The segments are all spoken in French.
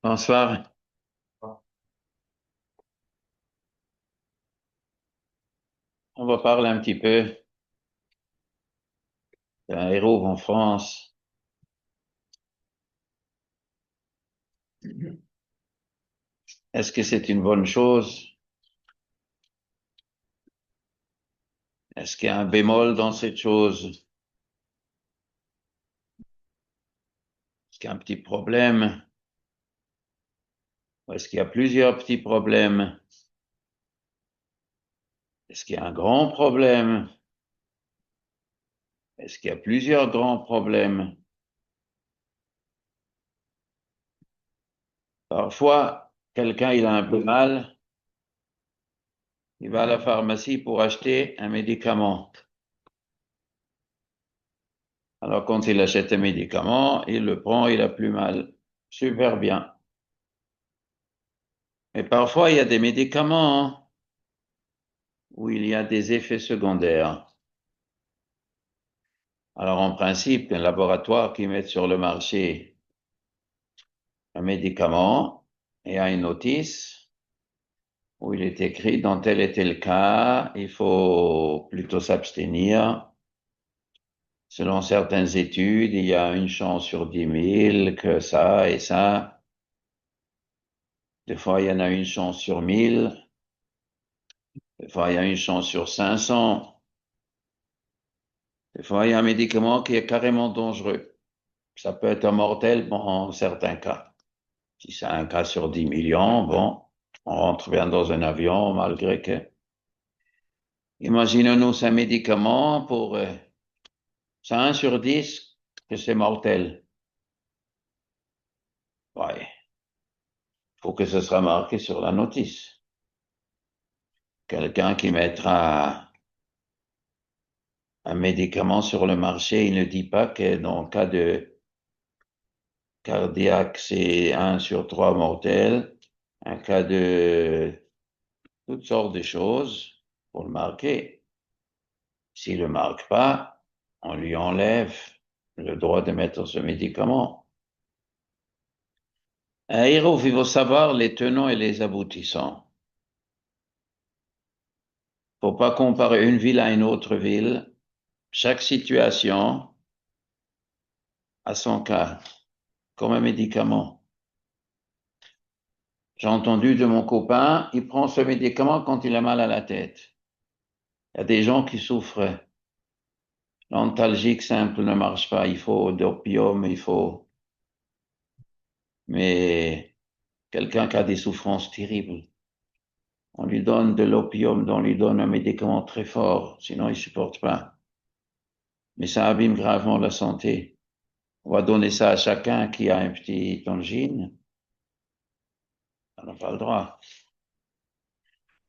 Bonsoir. On va parler un petit peu d'un héros en France. Est-ce que c'est une bonne chose? Est-ce qu'il y a un bémol dans cette chose? Est-ce qu'il y a un petit problème? Ou est-ce qu'il y a plusieurs petits problèmes? Est-ce qu'il y a un grand problème? Est-ce qu'il y a plusieurs grands problèmes? Parfois, quelqu'un, il a un peu mal, il va à la pharmacie pour acheter un médicament. Alors, quand il achète un médicament, il le prend, il a plus mal. Super bien. Mais parfois, il y a des médicaments, hein, où il y a des effets secondaires. Alors, en principe, un laboratoire qui met sur le marché un médicament et a une notice où il est écrit dans tel et tel cas, il faut plutôt s'abstenir. Selon certaines études, il y a une chance sur 10 000 que ça et ça. Des fois, il y en a une chance sur 1000. Des fois, il y a une chance sur 500. Des fois, il y a un médicament qui est carrément dangereux. Ça peut être mortel dans certains cas. Si c'est un cas sur 10 millions, bon, on rentre bien dans un avion malgré que... Imaginons-nous un médicament pour... c'est 1 sur 10 que c'est mortel. Ouais, faut que ce soit marqué sur la notice. Quelqu'un qui mettra un médicament sur le marché, il ne dit pas que dans le cas de cardiaque, c'est 1 sur 3 mortel. Un cas de toutes sortes de choses pour le marquer. S'il ne le marque pas, on lui enlève le droit de mettre ce médicament. Un héros, il faut savoir les tenants et les aboutissants. Il ne faut pas comparer une ville à une autre ville. Chaque situation a son cas, comme un médicament. J'ai entendu de mon copain, il prend ce médicament quand il a mal à la tête. Il y a des gens qui souffrent. L'antalgique simple ne marche pas, il faut d'opium, il faut... Mais quelqu'un qui a des souffrances terribles, on lui donne de l'opium, on lui donne un médicament très fort, sinon il ne supporte pas. Mais ça abîme gravement la santé. On va donner ça à chacun qui a un petit angine. On n'a pas le droit.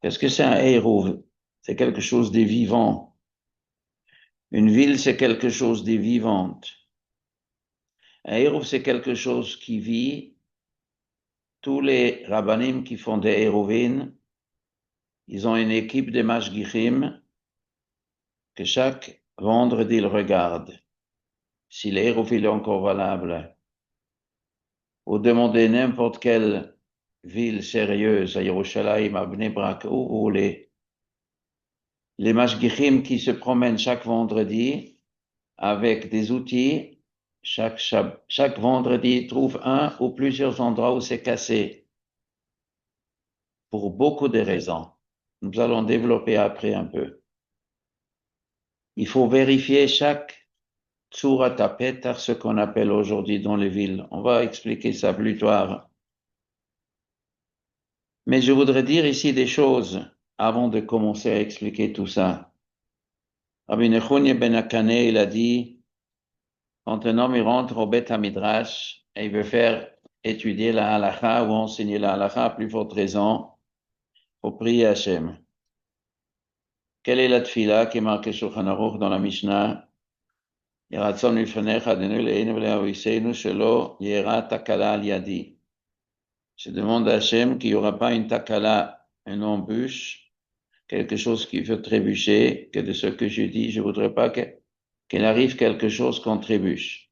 Qu'est-ce que c'est un héros? C'est quelque chose de vivant. Une ville, c'est quelque chose de vivante. Un héros, c'est quelque chose qui vit. Tous les rabbinim qui font des hérovines, ils ont une équipe de mashgichim que chaque vendredi ils regardent. Si l'héros est encore valable, vous demandez n'importe quelle ville sérieuse, à Yerushalayim, à Bnei Brak, où vous voulez, les mashgichim qui se promènent chaque vendredi avec des outils, chaque vendredi, ils trouvent un ou plusieurs endroits où c'est cassé, pour beaucoup de raisons. Nous allons développer après un peu. Il faut vérifier chaque Tsurat HaPetach, ce qu'on appelle aujourd'hui dans les villes. On va expliquer ça plus tard. Mais je voudrais dire ici des choses avant de commencer à expliquer tout ça. Rabbi Nechounia ben Akane, il a dit, quand un homme il rentre au Beth HaMidrash et il veut faire étudier la halakha ou enseigner la halakha, à plus forte raison, faut prier Hachem. Quelle est la tfila qui est marquée sur Shulchan Aruch dans la Mishnah? Yeratzon ilfanecha adenu le'enu v'le'avisenu shelo yera takala al yadi. Je demande à Hachem qu'il n'y aura pas une takala, une embûche, quelque chose qui veut trébucher, que de ce que je dis, je voudrais pas qu'il arrive quelque chose qu'on trébuche.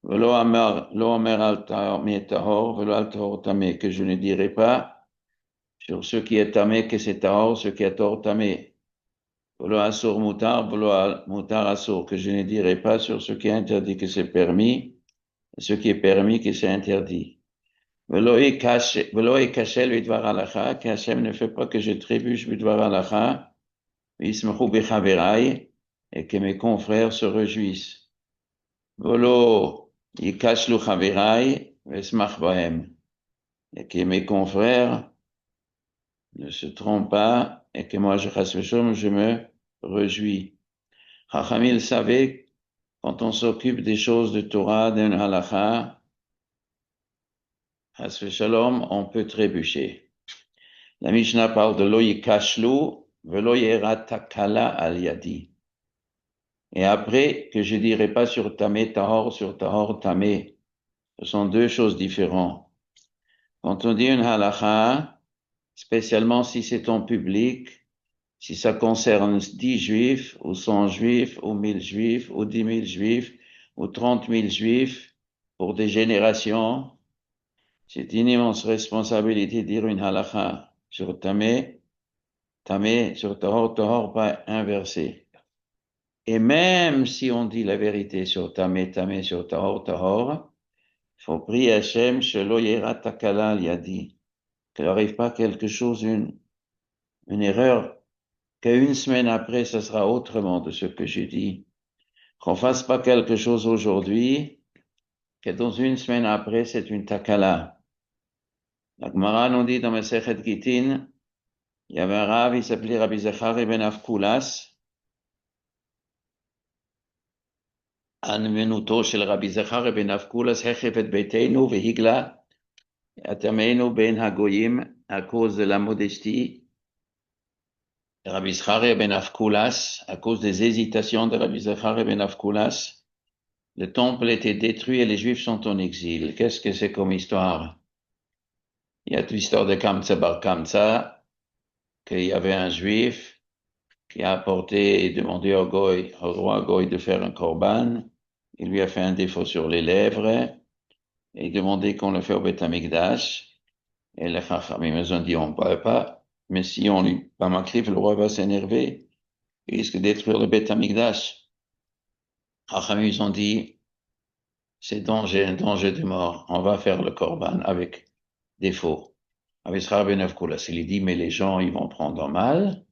Velo amar, lo amer al tahor, velo al tahor tamé, que je ne dirai pas sur ce qui est tamé que c'est tahor, ce qui est tahor tamé. Velo asur mutar, velo mutar asur, que je ne dirai pas sur ce qui est interdit que c'est permis, et ce qui est permis que c'est interdit. Velo caché l'idvar halacha, que Hachem ne fait pas que je trébuche l'idvar halacha, vismechou bechaverai, et que mes confrères se réjouissent. Velo yikashlu chaverai, vesmach bahem, et que mes confrères ne se trompent pas, et que moi, je me réjouis. Chachamil savait, quand on s'occupe des choses de Torah, d'un halacha, Chas Shalom, on peut trébucher. La Mishnah parle de lo yikashlu, velo yera takala al yadi. Et après, que je dirai pas sur tamé tahor, sur tahor tamé. Ce sont deux choses différentes. Quand on dit une halacha, spécialement si c'est en public, si ça concerne 10 juifs, ou 100 juifs, ou 1000 juifs, ou 10 000 juifs, ou 30 000 juifs, pour des générations, c'est une immense responsabilité de dire une halacha sur tamé, sur tahor, tahor, pas inversé. Et même si on dit la vérité sur tamé, sur tahor, tahor, il faut prier Hachem, shelo yera takala yadi, qu'il n'arrive pas quelque chose, une erreur, qu'une semaine après, ce sera autrement de ce que j'ai dit. Qu'on fasse pas quelque chose aujourd'hui, que dans une semaine après, c'est une takala. La Gemara nous dit dans Masechet Gitin, il y avait un Rav, il s'appelait Rabbi Zachari ben Avkulas, Anvenuto shel Rabbi Zachari ben Avkulas, hechef et beiteinu vehigla, atameinu ben hagoyim, à cause de la modestie, Rabbi Zachari ben Avkulas, à cause des hésitations de Rabbi Zachari ben Avkulas, le temple était détruit et les Juifs sont en exil. Qu'est-ce que c'est comme histoire? Il y a l'histoire de Kamsa bar Kamsa, qu'il y avait un Juif qui a apporté et demandé au roi Goy de faire un korban. Il lui a fait un défaut sur les lèvres et il demandait qu'on le fait au Beth Amikdash. Et les Chachamim ont dit on ne peut pas, mais si on lui pas makrif, le roi va s'énerver. Il risque de détruire le Beth Amikdash. Chachamim ont dit c'est un danger de mort. On va faire le korban avec défaut. Avec Ben Avkulas, il dit mais les gens ils vont prendre mal.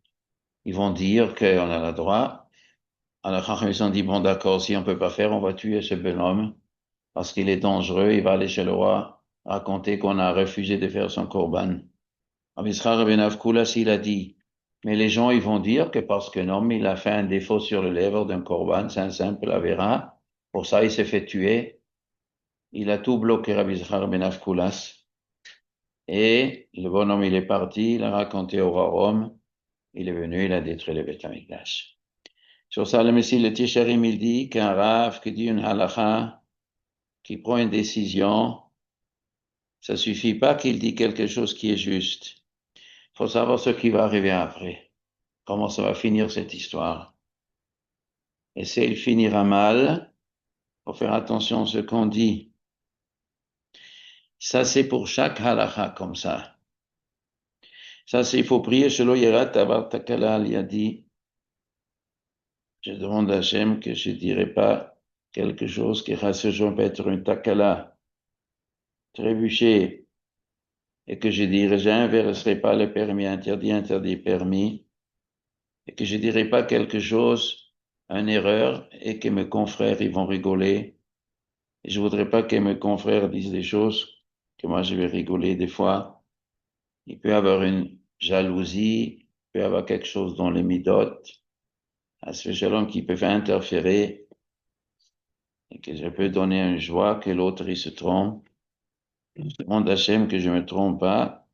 Ils vont dire qu'on a le droit. Alors, ils ont dit, bon, d'accord, si on peut pas faire, on va tuer ce bonhomme parce qu'il est dangereux. Il va aller chez le roi raconter qu'on a refusé de faire son korban. Abishar ben Avkulas, il a dit, mais les gens, ils vont dire que parce qu'un homme, il a fait un défaut sur le lèvre d'un korban, c'est un simple avéra. Pour ça, il s'est fait tuer. Il a tout bloqué, Abishar ben Avkulas. Et le bonhomme, il est parti, il a raconté au roi Rome. Il est venu, il a détruit le Beth Amikdash. Sur ça, le Messie, le Tisharim, il dit qu'un Rav qui dit une halacha, qui prend une décision, ça suffit pas qu'il dit quelque chose qui est juste. Il faut savoir ce qui va arriver après. Comment ça va finir cette histoire. Et s'il finira mal, faut faire attention à ce qu'on dit. Ça, c'est pour chaque halacha comme ça. Ça, c'est, il faut prier, Shelo Yerat Tabar Takala al Yadi. Je demande à Hachem que je dirai pas quelque chose qui peut être une takala, trébucher, et que je dirai, j'inverserai pas le permis interdit, permis, et que je dirai pas quelque chose, une erreur, et que mes confrères, ils vont rigoler. Et je voudrais pas que mes confrères disent des choses que moi je vais rigoler des fois. Il peut y avoir une jalousie, il peut y avoir quelque chose dans les midotes, à ce jalon qui peut interférer, et que je peux donner une joie que l'autre il se trompe. Je demande à Hachem que je me trompe pas,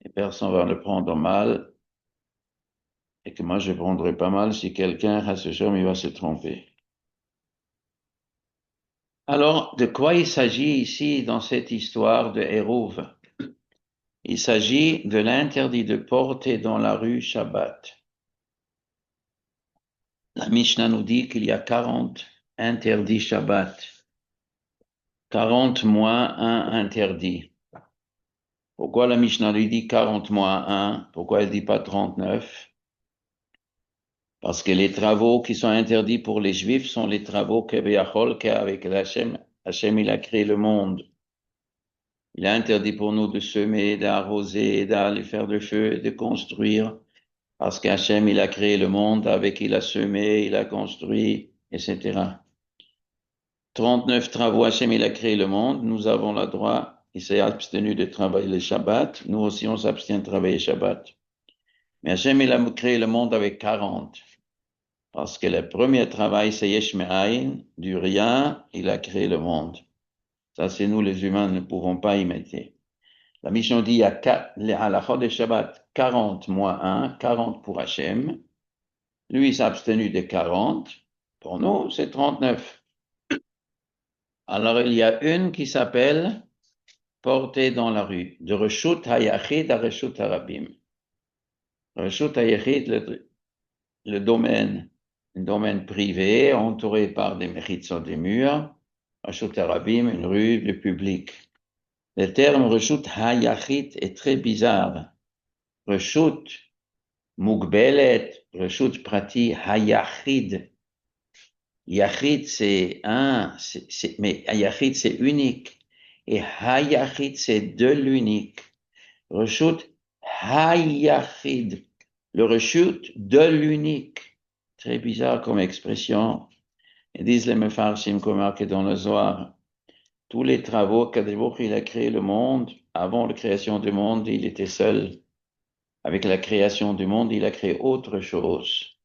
et personne va le prendre mal, et que moi je prendrai pas mal si quelqu'un, Hashem, il va se tromper. Alors, de quoi il s'agit ici dans cette histoire de Hérouv? Il s'agit de l'interdit de porter dans la rue Shabbat. La Mishnah nous dit qu'il y a 40 interdits Shabbat. 40 moins 1 interdit. Pourquoi la Mishnah lui dit 40 moins 1? Pourquoi elle dit pas 39? Parce que les travaux qui sont interdits pour les Juifs sont les travaux qu'avec Hachem, Hachem il a créé le monde. Il a interdit pour nous de semer, d'arroser, d'aller faire le feu, de construire. Parce qu'Hachem, il a créé le monde avec, il a semé, il a construit, etc. 39 travaux, Hachem, il a créé le monde. Nous avons le droit, il s'est abstenu de travailler le Shabbat. Nous aussi, on s'abstient de travailler le Shabbat. Mais Hachem, il a créé le monde avec 40. Parce que le premier travail, c'est Yesh Me'ayin, du rien, il a créé le monde. Ça, c'est nous, les humains, ne pouvons pas imiter. La mission dit, il y a les halachot de Shabbat, 40 moins 1, 40 pour Hachem. Lui, il s'est abstenu de 40. Pour nous, c'est 39. Alors, il y a une qui s'appelle porter dans la rue, de Reshut Hayachid à Reshut Harabim. Reshut Hayachid, le domaine, un domaine privé, entouré par des méchitzot, des murs. Reshut Harabim, une rue, le public. Le terme Reshut Hayachid est très bizarre. Reshut Mugbelet, Reshut Prati Hayachid. Yachid, c'est un, mais Yachid, c'est unique. Et Hayachid, c'est de l'unique. Reshut Hayachid, le reshut de l'unique. Très bizarre comme expression. Ils disent les Mefarshim, comme marqué dans le Zohar. Tous les travaux, Kadébouk, il a créé le monde. Avant la création du monde, il était seul. Avec la création du monde, il a créé autre chose.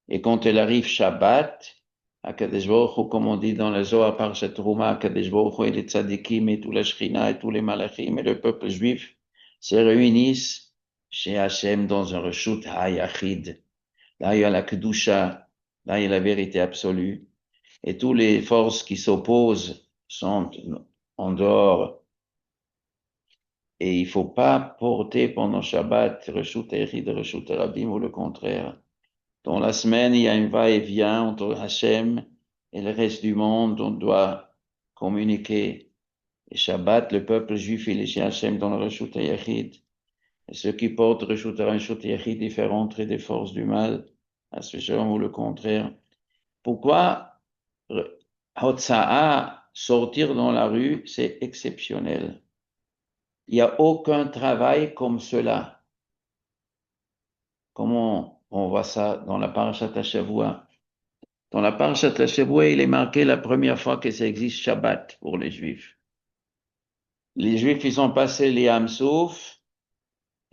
Et quand il arrive Shabbat, Akadosh Baruch Hu, comme on dit dans le Zohar par cette Rouma, Akadosh Baruch Hu et les tzadikim et tous les Shrina et tous les malachim et le peuple juif se réunissent chez Hachem dans un reshut hayachid. Là, il y a la kedusha, là, il y a la vérité absolue. Et toutes les forces qui s'opposent sont en dehors. Et il faut pas porter pendant Shabbat reshut hayachid, reshut rabim ou le contraire. Dans la semaine, il y a un va-et-vient entre Hachem et le reste du monde. On doit communiquer. Et Shabbat, le peuple juif, il est chez Hachem dans le Reshut HaYachid. Et ceux qui portent Reshut HaYachid, il fait rentrer des forces du mal à ce genre ou le contraire. Pourquoi Hotza'a, sortir dans la rue, c'est exceptionnel. Il n'y a aucun travail comme cela. Comment on voit ça dans la Parashat HaShavua? Dans la Parashat HaShavua, il est marqué la première fois que ça existe Shabbat pour les Juifs. Les Juifs, ils ont passé les Hamsouf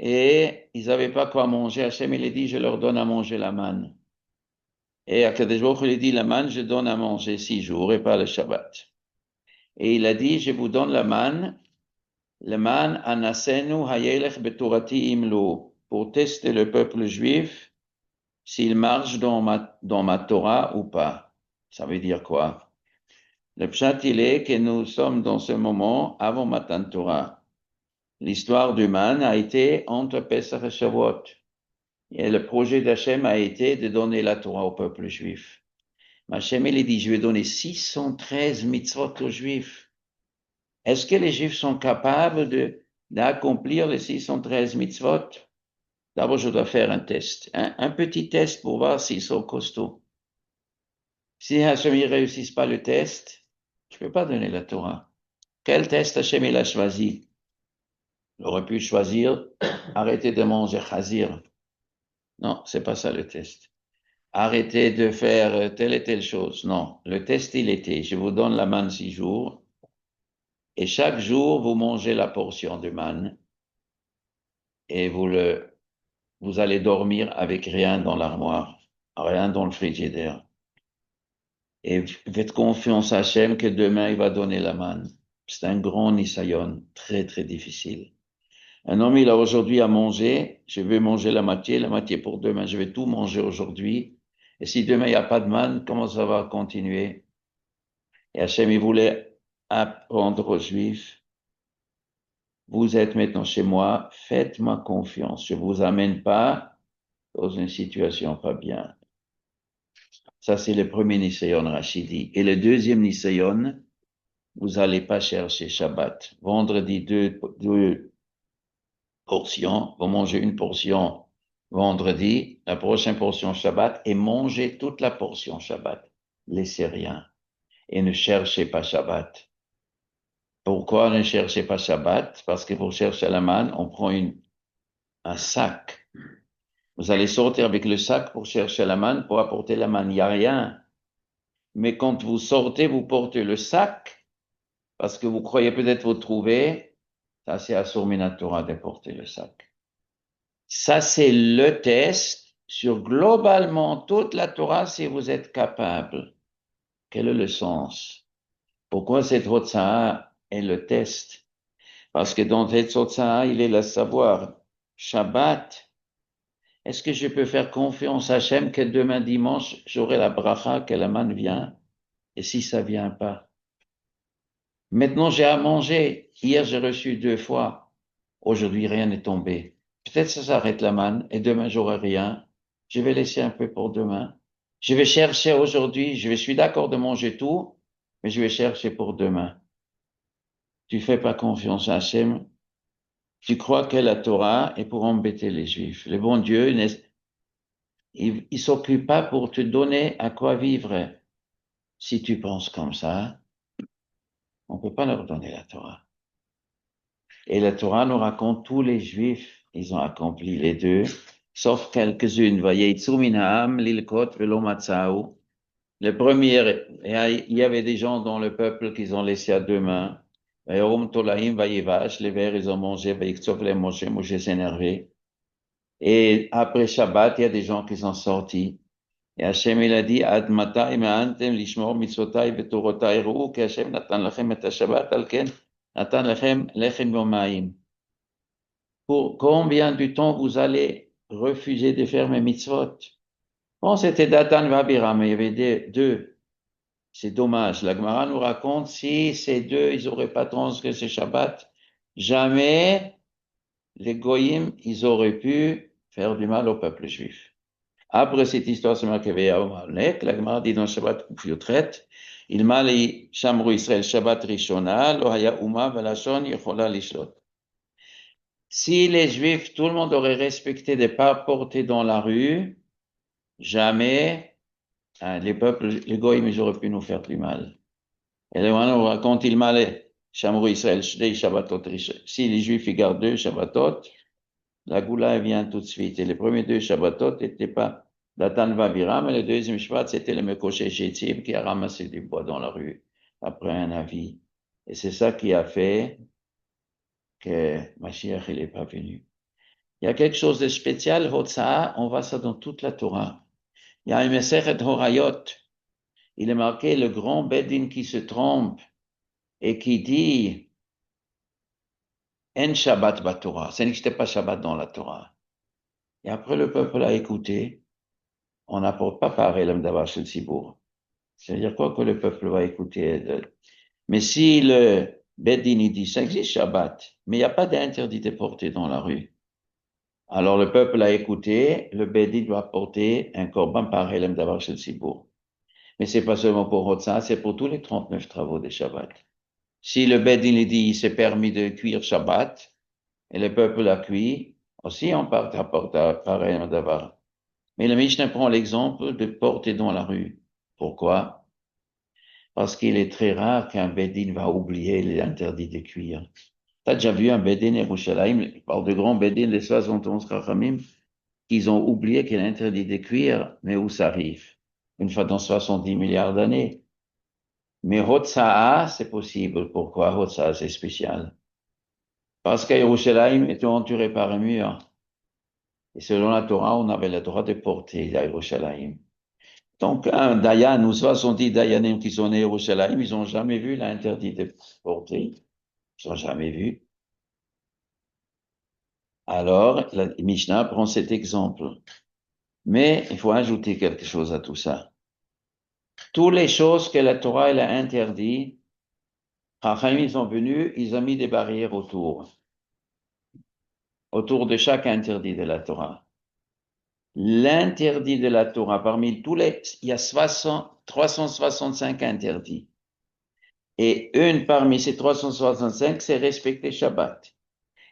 et ils n'avaient pas quoi manger. Hachem, il a dit, je leur donne à manger la manne. Et Akadosh Baruch Hu, il a dit, la manne, je donne à manger 6 jours et pas le Shabbat. Et il a dit, je vous donne la manne anasenu hayelech betorati imlu, pour tester le peuple juif s'il marche dans ma Torah ou pas. Ça veut dire quoi? Le pshat, il est que nous sommes dans ce moment avant Matan Torah. L'histoire du man a été entre Pesach et Shavuot. Et le projet d'Hachem a été de donner la Torah au peuple juif. Mais Hachem, il dit, je vais donner 613 mitzvot aux juifs. Est-ce que les juifs sont capables d'accomplir les 613 mitzvot? D'abord, je dois faire un test. Un petit test pour voir s'ils sont costauds. Si Hachem ne réussisse pas le test, je ne peux pas donner la Torah. Quel test Hachem il a choisi? Il aurait pu choisir arrêter de manger chazir. Non, c'est pas ça le test. Arrêter de faire telle et telle chose. Non, le test il était, je vous donne la manne 6 jours et chaque jour vous mangez la portion de manne et vous allez dormir avec rien dans l'armoire, rien dans le frigidaire. Et faites confiance à Hachem que demain il va donner la manne. C'est un grand nisayon, très très difficile. Un homme, il a aujourd'hui à manger, je vais manger la moitié pour demain, je vais tout manger aujourd'hui. Et si demain il n'y a pas de manne, comment ça va continuer? Et Hachem, il voulait apprendre aux Juifs, vous êtes maintenant chez moi, faites-moi confiance, je ne vous amène pas dans une situation pas bien. Ça, c'est le premier Nisayon Rachidi. Et le deuxième Nisayon, vous n'allez pas chercher Shabbat. Vendredi, deux portions, vous mangez une portion vendredi, la prochaine portion Shabbat, et mangez toute la portion Shabbat. Laissez rien. Et ne cherchez pas Shabbat. Pourquoi ne cherchez pas Shabbat? Parce que pour chercher la manne, on prend un sac. Vous allez sortir avec le sac pour chercher la manne, pour apporter la manne. Il n'y a rien. Mais quand vous sortez, vous portez le sac, parce que vous croyez peut-être vous trouver. Ça, c'est à Torah de porter le sac. Ça, c'est le test sur globalement toute la Torah si vous êtes capable. Quel est le sens? Pourquoi cette Hotzah est le test? Parce que dans cette Hotzah, il est le savoir. Shabbat, est-ce que je peux faire confiance à Hachem que demain dimanche, j'aurai la bracha, que la manne vient? Et si ça vient pas? Maintenant, j'ai à manger. Hier, j'ai reçu 2 fois. Aujourd'hui, rien n'est tombé. Peut-être ça s'arrête la manne et demain, j'aurai rien. Je vais laisser un peu pour demain. Je vais chercher aujourd'hui. Je suis d'accord de manger tout, mais je vais chercher pour demain. Tu fais pas confiance à Hachem. Tu crois que la Torah est pour embêter les Juifs. Le bon Dieu, il s'occupe pas pour te donner à quoi vivre. Si tu penses comme ça, on peut pas leur donner la Torah. Et la Torah nous raconte tous les Juifs, ils ont accompli les deux, sauf quelques-unes. Vayetzu min ha'am lilkot velo matzau. Le premier, il y avait des gens dans le peuple qu'ils ont laissé à 2 mains. Vayorum tolaim vayevash, les vers, ils ont mangé, vayiktsov le Moshe, Moshe s'est énervé. Et après Shabbat, il y a des gens qui sont sortis. Et Hachem, il a dit, Ad matai me'antem lishmor mitzvotai v'torotai ru'u, que Hachem natan lachem et ha-Shabbat, al ken natan lachem lechem yomaim. Pour combien de temps vous allez refuser de faire mes mitzvot? Bon, c'était Datan Vabira, mais il y avait deux. C'est dommage. La Gemara nous raconte, si ces deux, ils n'auraient pas transgressé Shabbat, jamais les Goyim, ils auraient pu faire du mal au peuple juif. Après cette histoire, c'est marqué à Omalek, la Gemara dit dans Shabbat Kufiyotret, il m'a dit, Shamru Israël Shabbat Rishona, lo haya uma velashon yechola lishlot. Si les Juifs, tout le monde aurait respecté des pas portés dans la rue, jamais les peuples, les goïms, ils auraient pu nous faire du mal. Et là, on raconte, il m'allait, Shamru Israël, Shdei Shabbatot, si les Juifs ils gardent 2 Shabbatot, la Goula vient tout de suite. Et les premiers 2 Shabbatot n'étaient pas Datan Vavira, mais le deuxième Shabbat, c'était le Mekoshe Shetzib qui a ramassé du bois dans la rue après un avis. Et c'est ça qui a fait que Mashiach, il n'est pas venu. Il y a quelque chose de spécial, Hotza'a, on voit ça dans toute la Torah. Il y a un Mesechet Horayot. Il est marqué le grand Bedin qui se trompe et qui dit En Shabbat ba Torah. Ça n'existait pas Shabbat dans la Torah. Et après le peuple a écouté, on n'apporte pas pareil l'homme d'avoir chez le Sibour. C'est-à-dire quoi que le peuple va écouter. Mais si le Bedin il dit ça existe Shabbat, mais il n'y a pas d'interdit de porter dans la rue. Alors le peuple a écouté, le Bédi doit porter un corban pareil d'avoir chez le Sibour. Mais c'est pas seulement pour Hotza, c'est pour tous les 39 travaux de Shabbat. Si le Bédi dit il s'est permis de cuire Shabbat, et le peuple a cuit, aussi on apporte pareil d'avoir. Mais le Mishnah prend l'exemple de porter dans la rue. Pourquoi? Parce qu'il est très rare qu'un Bédin va oublier l'interdit de cuire. T'as déjà vu un Bédin à Yerushalayim, je parle de grands Bédin, les 71 Chachamim, qu'ils ont oublié qu'il est interdit de cuire, mais où ça arrive? Une fois dans 70 milliards d'années. Mais Hotza'a, c'est possible. Pourquoi Hotza'a, c'est spécial? Parce qu'à Yerushalayim était entouré par un mur. Et selon la Torah, on avait le droit de porter à Yerushalayim. Donc, un Dayan ou 70 Dayanim qui sont nés à Yerushalayim, ils n'ont jamais vu l'interdit de porter. Ils n'ont jamais vu. Alors, la Mishnah prend cet exemple. Mais il faut ajouter quelque chose à tout ça. Toutes les choses que la Torah elle a interdit, Chachamim sont venus, ils ont mis des barrières autour de chaque interdit de la Torah. L'interdit de la Torah, parmi tous les, il y a 365 interdits. Et une parmi ces 365, c'est respecter Shabbat.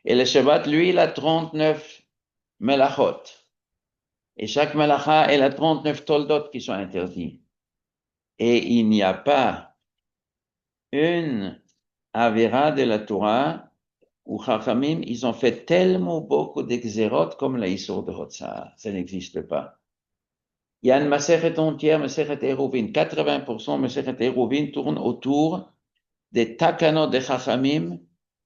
Et le Shabbat, lui, il a 39 melachot. Et chaque melacha, elle a 39 toldot qui sont interdits. Et il n'y a pas une avéra de la Torah où Chachamim, ils ont fait tellement beaucoup d'exérotes comme la Issour de Hotzah. Ça n'existe pas. Il y a une Masechet entière, Masechet Eruvin. 80% Masechet Eruvin tourne autour des takanot de Chachamim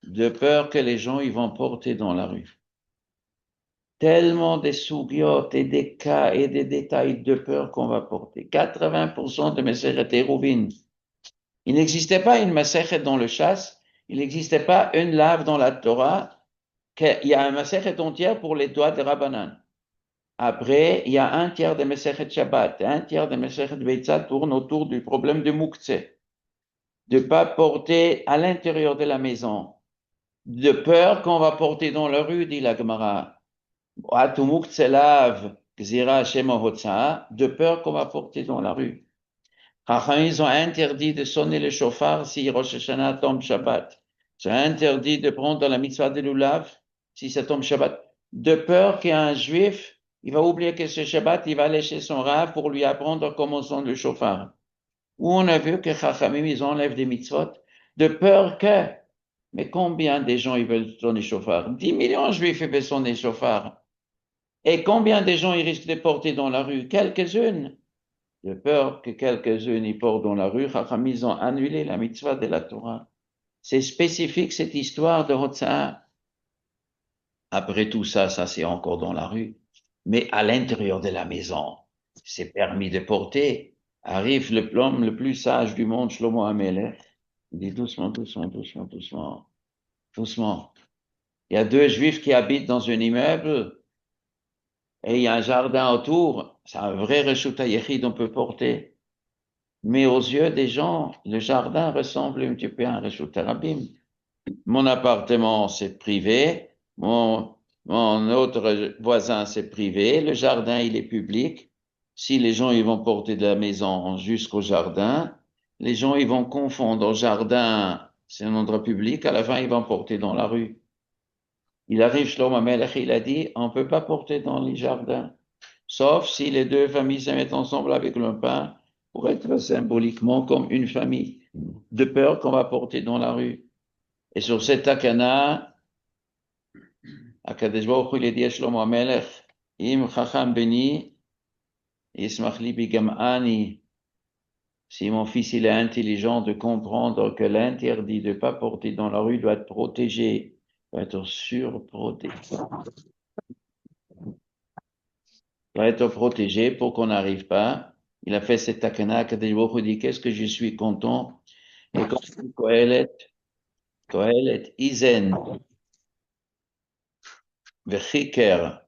de peur que les gens ils vont porter dans la rue. Tellement de sougiotes et des cas et des détails de peur qu'on va porter. 80% de Masechet Eruvin. Il n'existait pas une Masechet dans le chasse, il n'existait pas une lave dans la Torah, qu'il y a un Masechet entière pour les doigts de Rabbanan. Après, il y a un tiers de Masechet Shabbat, un tiers de Masechet Beitzah tourne autour du problème de Moukhtse, de ne pas porter à l'intérieur de la maison, de peur qu'on va porter dans la rue, dit la Gemara. De peur qu'on va porter dans la rue. Ils ont interdit de sonner le chauffard si Rosh Hashanah tombe Shabbat. Ils ont interdit de prendre la mitzvah de l'Ulav si ça tombe Shabbat. De peur qu'un juif, il va oublier que c'est Shabbat, il va aller chez son rav pour lui apprendre comment sonne le chauffard. Où on a vu que Chachamim, ils enlèvent des mitzvot. De peur que, mais combien de gens ils veulent sonner le chauffard? 10 millions de juifs ils veulent sonner le chauffard. Et combien de gens ils risquent de porter dans la rue? Quelques-unes. De peur que quelques-unes y portent dans la rue, Chachamim, ils ont annulé la mitzvah de la Torah. C'est spécifique cette histoire de Hotzah. Après tout ça, ça c'est encore dans la rue. Mais à l'intérieur de la maison, c'est permis de porter. Arrive l'homme le plus sage du monde, Shlomo Amelech. Il dit doucement, doucement, doucement, doucement, doucement. Il y a deux juifs qui habitent dans un immeuble et il y a un jardin autour. C'est un vrai reshut hayechid, on peut porter. Mais aux yeux des gens, le jardin ressemble un petit peu à un reshut harabim. Mon appartement, c'est privé. Mon autre voisin, c'est privé. Le jardin, il est public. Si les gens, ils vont porter de la maison jusqu'au jardin, les gens, ils vont confondre. Au jardin, c'est un endroit public. À la fin, ils vont porter dans la rue. Il arrive, Shlomo Melech, il a dit, on peut pas porter dans les jardins. Sauf si les deux familles se mettent ensemble avec le pain pour être symboliquement comme une famille. De peur qu'on va porter dans la rue. Et sur cette takana, Akadosh Baruch Hu, il a dit à Shlomo HaMelech, Im Chacham Beni, Yismach Libi Gam Ani. Si mon fils il est intelligent de comprendre que l'interdit de ne pas porter dans la rue doit être protégé, doit être surprotégé, doit être protégé pour qu'on n'arrive pas. Il a fait cette takana, Akadosh Baruch Hu dit, qu'est-ce que je suis content. Et comme Kohelet, Izen, Vechiker,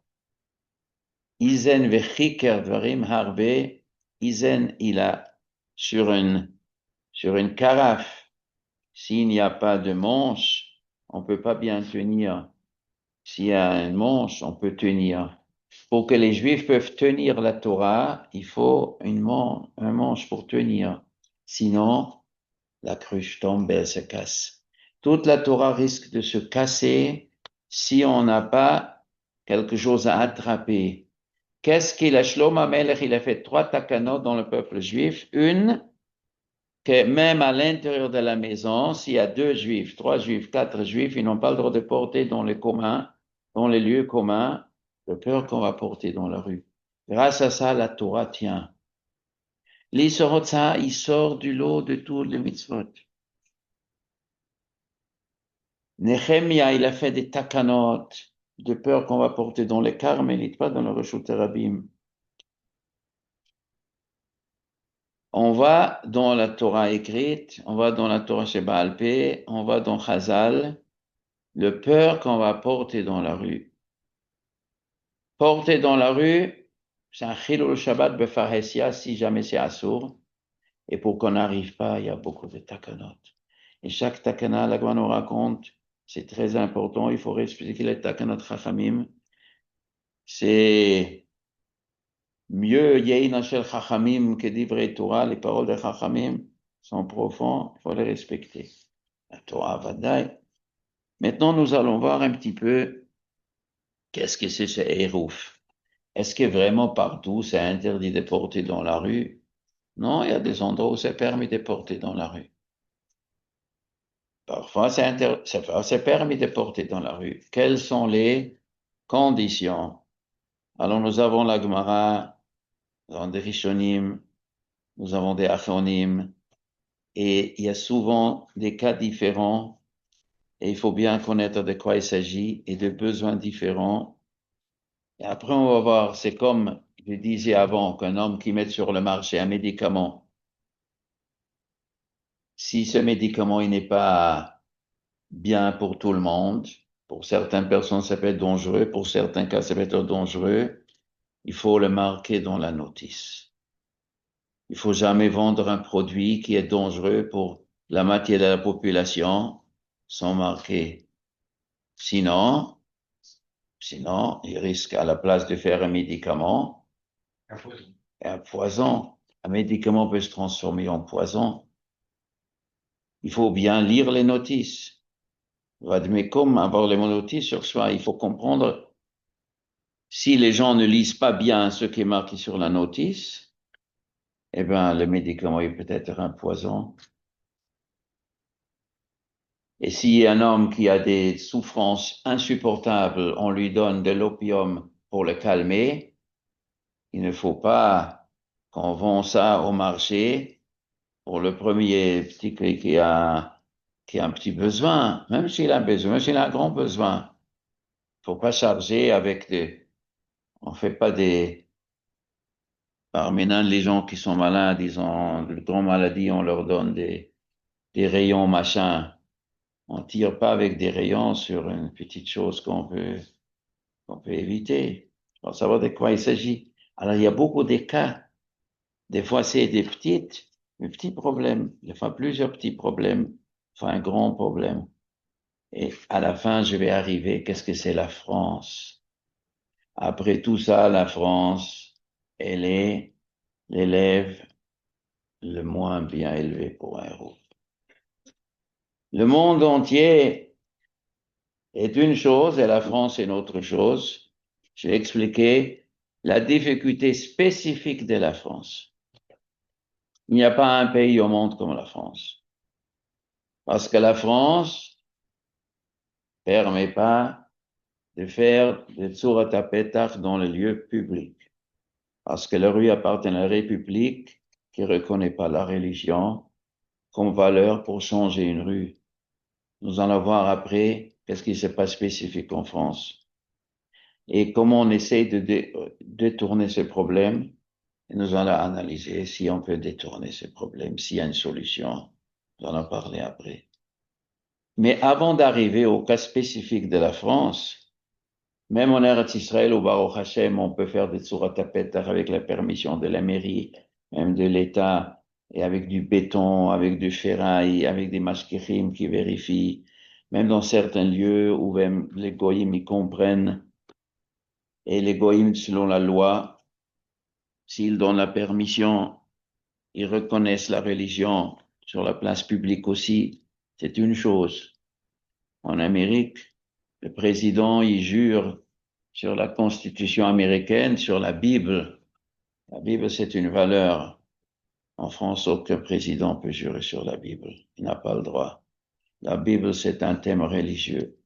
Izen vechiker dvarim harbe. Izen, il a sur une carafe. S'il n'y a pas de manche, on peut pas bien tenir. S'il y a une manche, on peut tenir. Pour que les Juifs peuvent tenir la Torah, il faut un manche pour tenir. Sinon, la cruche tombe et elle se casse. Toute la Torah risque de se casser si on n'a pas quelque chose à attraper. Qu'est-ce qu'il a, Shlomo HaMelech, il a fait 3 takanot dans le peuple juif. Une, que même à l'intérieur de la maison, s'il y a 2 juifs, 3 juifs, 4 juifs, ils n'ont pas le droit de porter dans les communs, dans les lieux communs, de peur qu'on va porter dans la rue. Grâce à ça, la Torah tient. L'Issorotza, il sort du lot de tous les mitzvot. Nehemia, il a fait des takanot, de peur qu'on va porter dans les carmélites, pas dans le Reshut Rabim. On va dans la Torah écrite, on va dans la Torah Sheba'al Peh, on va dans Chazal, le peur qu'on va porter dans la rue. Porter dans la rue, c'est un chilul Shabbat befaresia si jamais c'est assourd. Et pour qu'on n'arrive pas, il y a beaucoup de takanot. Et chaque takana, la Gemara nous raconte, c'est très important, il faut expliquer les takanot Chachamim. C'est mieux Yeina Shel Chachamim que d'Ivrei Torah, les paroles de Chachamim. sont profonds, il faut les respecter. La Torah Vadaï. Maintenant, nous allons voir un petit peu qu'est-ce que c'est ce Hérouf. Est-ce que vraiment partout c'est interdit de porter dans la rue? Non, il y a des endroits où c'est permis de porter dans la rue. Parfois, c'est permis de porter dans la rue. Quelles sont les conditions? Alors, nous avons la Gemara, nous avons des Rishonim, nous avons des Achronim, et il y a souvent des cas différents, et il faut bien connaître de quoi il s'agit, et de besoins différents. Et après, on va voir, c'est comme je disais avant, qu'un homme qui met sur le marché un médicament, si ce médicament il n'est pas bien pour tout le monde, pour certaines personnes ça peut être dangereux, pour certains cas ça peut être dangereux, il faut le marquer dans la notice. Il faut jamais vendre un produit qui est dangereux pour la moitié de la population sans marquer. Sinon, il risque à la place de faire un médicament, un poison. Un médicament peut se transformer en poison. Il faut bien lire les notices. Mais comme avoir les notices sur soi, il faut comprendre si les gens ne lisent pas bien ce qui est marqué sur la notice, eh ben, le médicament est peut-être un poison. Et si un homme qui a des souffrances insupportables, on lui donne de l'opium pour le calmer, il ne faut pas qu'on vend ça au marché pour le premier petit qui a un petit besoin, même s'il a besoin, même s'il a un grand besoin. Il faut pas charger avec on fait pas maintenant les gens qui sont malades, ils ont de grandes maladies, on leur donne des rayons machin. On tire pas avec des rayons sur une petite chose qu'on peut éviter. Pour savoir de quoi il s'agit. Alors, il y a beaucoup de cas. Des fois, c'est des petits problèmes. Des fois, plusieurs petits problèmes. Enfin, un grand problème. Et à la fin, je vais arriver. Qu'est-ce que c'est la France? Après tout ça, la France, elle est l'élève le moins bien élevé pour un héros. Le monde entier est une chose et la France est une autre chose. J'ai expliqué la difficulté spécifique de la France. Il n'y a pas un pays au monde comme la France. Parce que la France permet pas de faire des Tsurat Petach dans les lieux publics. Parce que la rue appartient à la République qui ne reconnaît pas la religion comme valeur pour changer une rue. Nous allons voir après qu'est-ce qui se passe spécifique en France. Et comment on essaie de détourner ce problème. Et nous allons analyser si on peut détourner ce problème, s'il y a une solution. Nous allons parler après. Mais avant d'arriver au cas spécifique de la France, même en Eretz Israël ou Baruch Hashem, on peut faire des Tsurat Petach avec la permission de la mairie, même de l'État, et avec du béton, avec du ferraille, avec des maskirim qui vérifient, même dans certains lieux où même les goyim y comprennent, et les goyim, selon la loi, s'ils donnent la permission, ils reconnaissent la religion sur la place publique aussi, c'est une chose. En Amérique, le président, il jure sur la Constitution américaine, sur la Bible. La Bible, c'est une valeur. En France, aucun président peut jurer sur la Bible. Il n'a pas le droit. La Bible, c'est un thème religieux.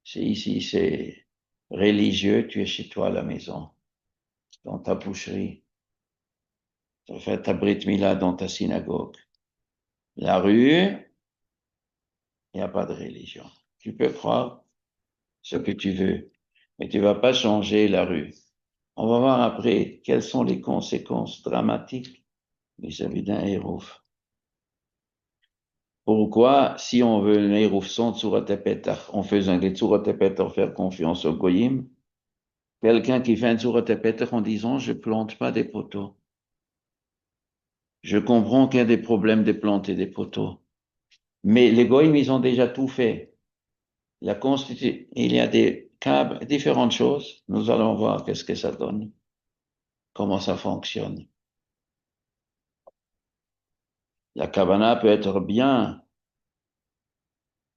C'est ici, c'est religieux, tu es chez toi à la maison, dans ta boucherie. Tu as fait ta brit mila dans ta synagogue. La rue, il n'y a pas de religion. Tu peux croire ce que tu veux, mais tu vas pas changer la rue. On va voir après quelles sont les conséquences dramatiques vis-à-vis d'un hérouf. Pourquoi, si on veut un hérouf sans Tsurat Petach, en faisant des Tsurat Petach, faire confiance au Goyim, quelqu'un qui fait un Tsurat Petach en disant, je plante pas des poteaux. Je comprends qu'il y a des problèmes de planter des poteaux. Mais les Goyim, ils ont déjà tout fait. La Constitution, il y a des cas, différentes choses. Nous allons voir qu'est-ce que ça donne, comment ça fonctionne. La kavana peut être bien,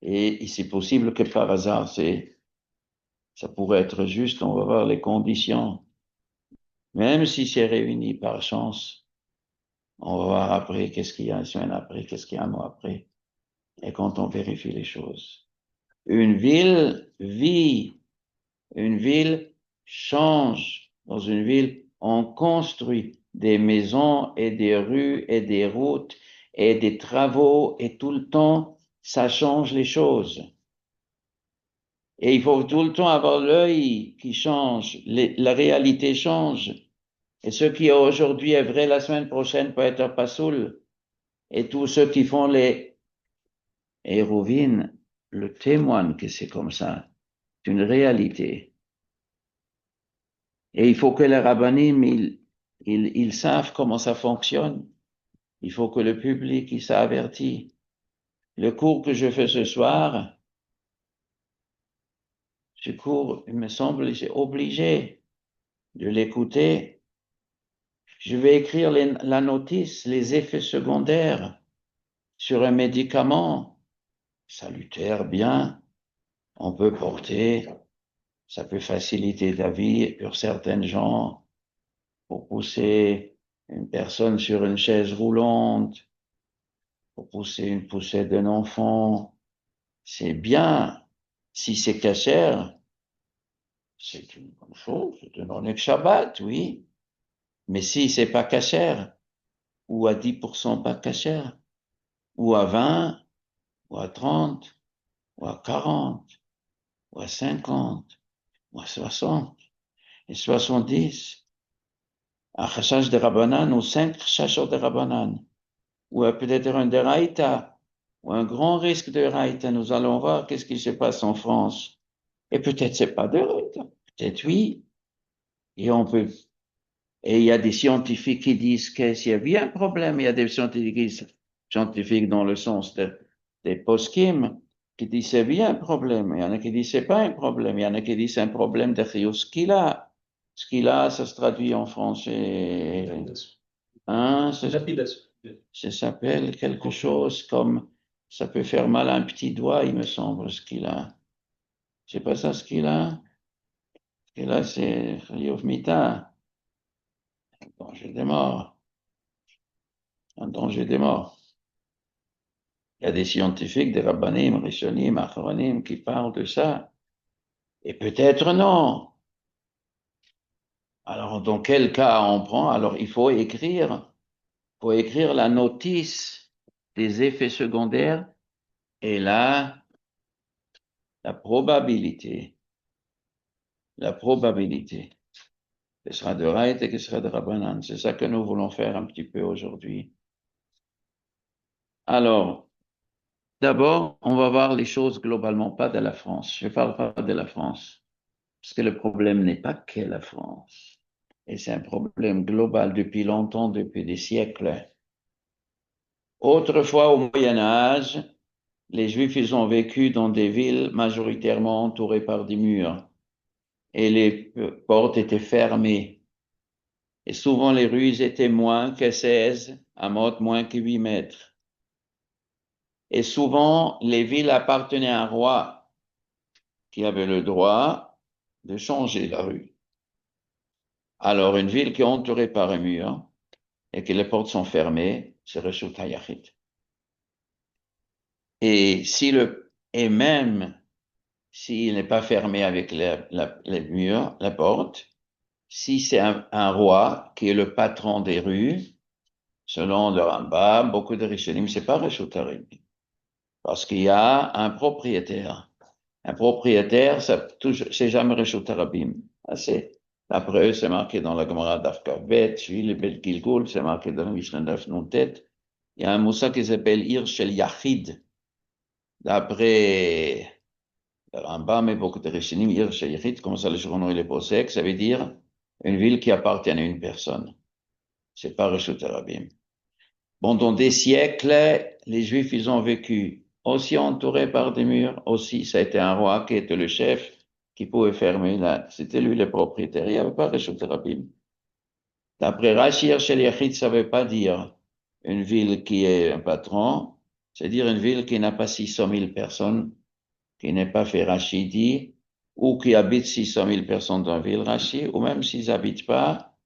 et c'est possible que par hasard, ça pourrait être juste, on va voir les conditions. Même si c'est réuni par chance, on va voir après qu'est-ce qu'il y a une semaine après, qu'est-ce qu'il y a un mois après. Et quand on vérifie les choses. Une ville vit, une ville change. Dans une ville, on construit des maisons et des rues et des routes et des travaux et tout le temps, ça change les choses. Et il faut tout le temps avoir l'œil qui change. La réalité change. Et ce qui aujourd'hui est vrai la semaine prochaine peut être pas soul. Et tous ceux qui font les Hérouvine le témoignent que c'est comme ça. C'est une réalité. Et il faut que les rabbinim, ils savent comment ça fonctionne. Il faut que le public, il s'avertit. Le cours que je fais ce soir, ce cours, il me semble, j'ai obligé de l'écouter. Je vais écrire la notice, les effets secondaires sur un médicament salutaire, bien, on peut porter, ça peut faciliter la vie pour certaines gens, pour pousser une personne sur une chaise roulante, pour pousser une poussette d'un enfant. C'est bien. Si c'est cachère, c'est une bonne chose, c'est un honnête Shabbat, oui. Mais si c'est pas cachère, ou à 10% pas cachère, ou à 20, ou à 30, ou à 40, ou à 50, ou à 60, et 70, un chachach de Rabbanan, ou 5 chachot de Rabbanan, ou peut-être un deraïta, ou un grand risque de deraïta. Nous allons voir qu'est-ce qui se passe en France. Et peut-être c'est pas deraïta, peut-être oui. Et on peut, et il y a des scientifiques qui disent que s'il y avait un problème, il y a des scientifiques dans le sens des post-kim qui disent c'est bien un problème. Il y en a qui disent c'est pas un problème. Il y en a qui disent c'est un problème de skila. Skila, ça se traduit en français. Hein, ça s'appelle quelque chose comme, ça peut faire mal à un petit doigt, il me semble, ce qu'il a. C'est pas ça ce qu'il a. Ce qu'il a, c'est Yov Mita, un danger des morts. Un danger des morts. Il y a des scientifiques, des rabbanim, rishonim, achronim qui parlent de ça. Et peut-être non. Alors, dans quel cas on prend? Alors, il faut écrire la notice des effets secondaires et là, la probabilité. La probabilité. Ce sera de Raït et ce sera de Rabbanan. C'est ça que nous voulons faire un petit peu aujourd'hui. Alors, d'abord, on va voir les choses globalement, pas de la France. Je ne parle pas de la France, parce que le problème n'est pas que la France. Et c'est un problème global depuis longtemps, depuis des siècles. Autrefois, au Moyen Âge, les Juifs, ils ont vécu dans des villes majoritairement entourées par des murs. Et les portes étaient fermées. Et souvent, les rues étaient moins que 16, à mode moins que 8 mètres. Et souvent, les villes appartenaient à un roi qui avait le droit de changer la rue. Alors, une ville qui est entourée par un mur et que les portes sont fermées, c'est Reshut HaYachid. Et même s'il n'est pas fermé avec les murs, la porte, si c'est un roi qui est le patron des rues, selon le Rambam, beaucoup de Rishonim, c'est pas Reshut HaRabim. Parce qu'il y a un propriétaire. Un propriétaire, c'est jamais Reshut HaRabim. Après eux, c'est marqué dans la Gemara d'Afkavet, puis le Bet Gilgul, c'est marqué dans le Mishnah d'Af Nuntet. Il y a un moussa qui s'appelle Ir Shel Yachid. D'après le Rambam et beaucoup de Rishonim, Ir Shel Yachid, comme ça le journaux il est posé, ça veut dire une ville qui appartient à une personne. C'est pas Reshut HaRabim. Pendant des siècles, les Juifs, ils ont vécu aussi entourés par des murs, aussi, ça a été un roi qui était le chef, qui pouvait fermer là. C'était lui le propriétaire, il n'y avait pas Reshut HaRabim. D'après Rashi, Shel Yachid, ça ne veut pas dire une ville qui est un patron, c'est-à-dire une ville qui n'a pas 600 000 personnes, qui n'est pas fait rachidi, ou qui habite 600 000 personnes dans la ville rachid, ou même s'ils habitent pas,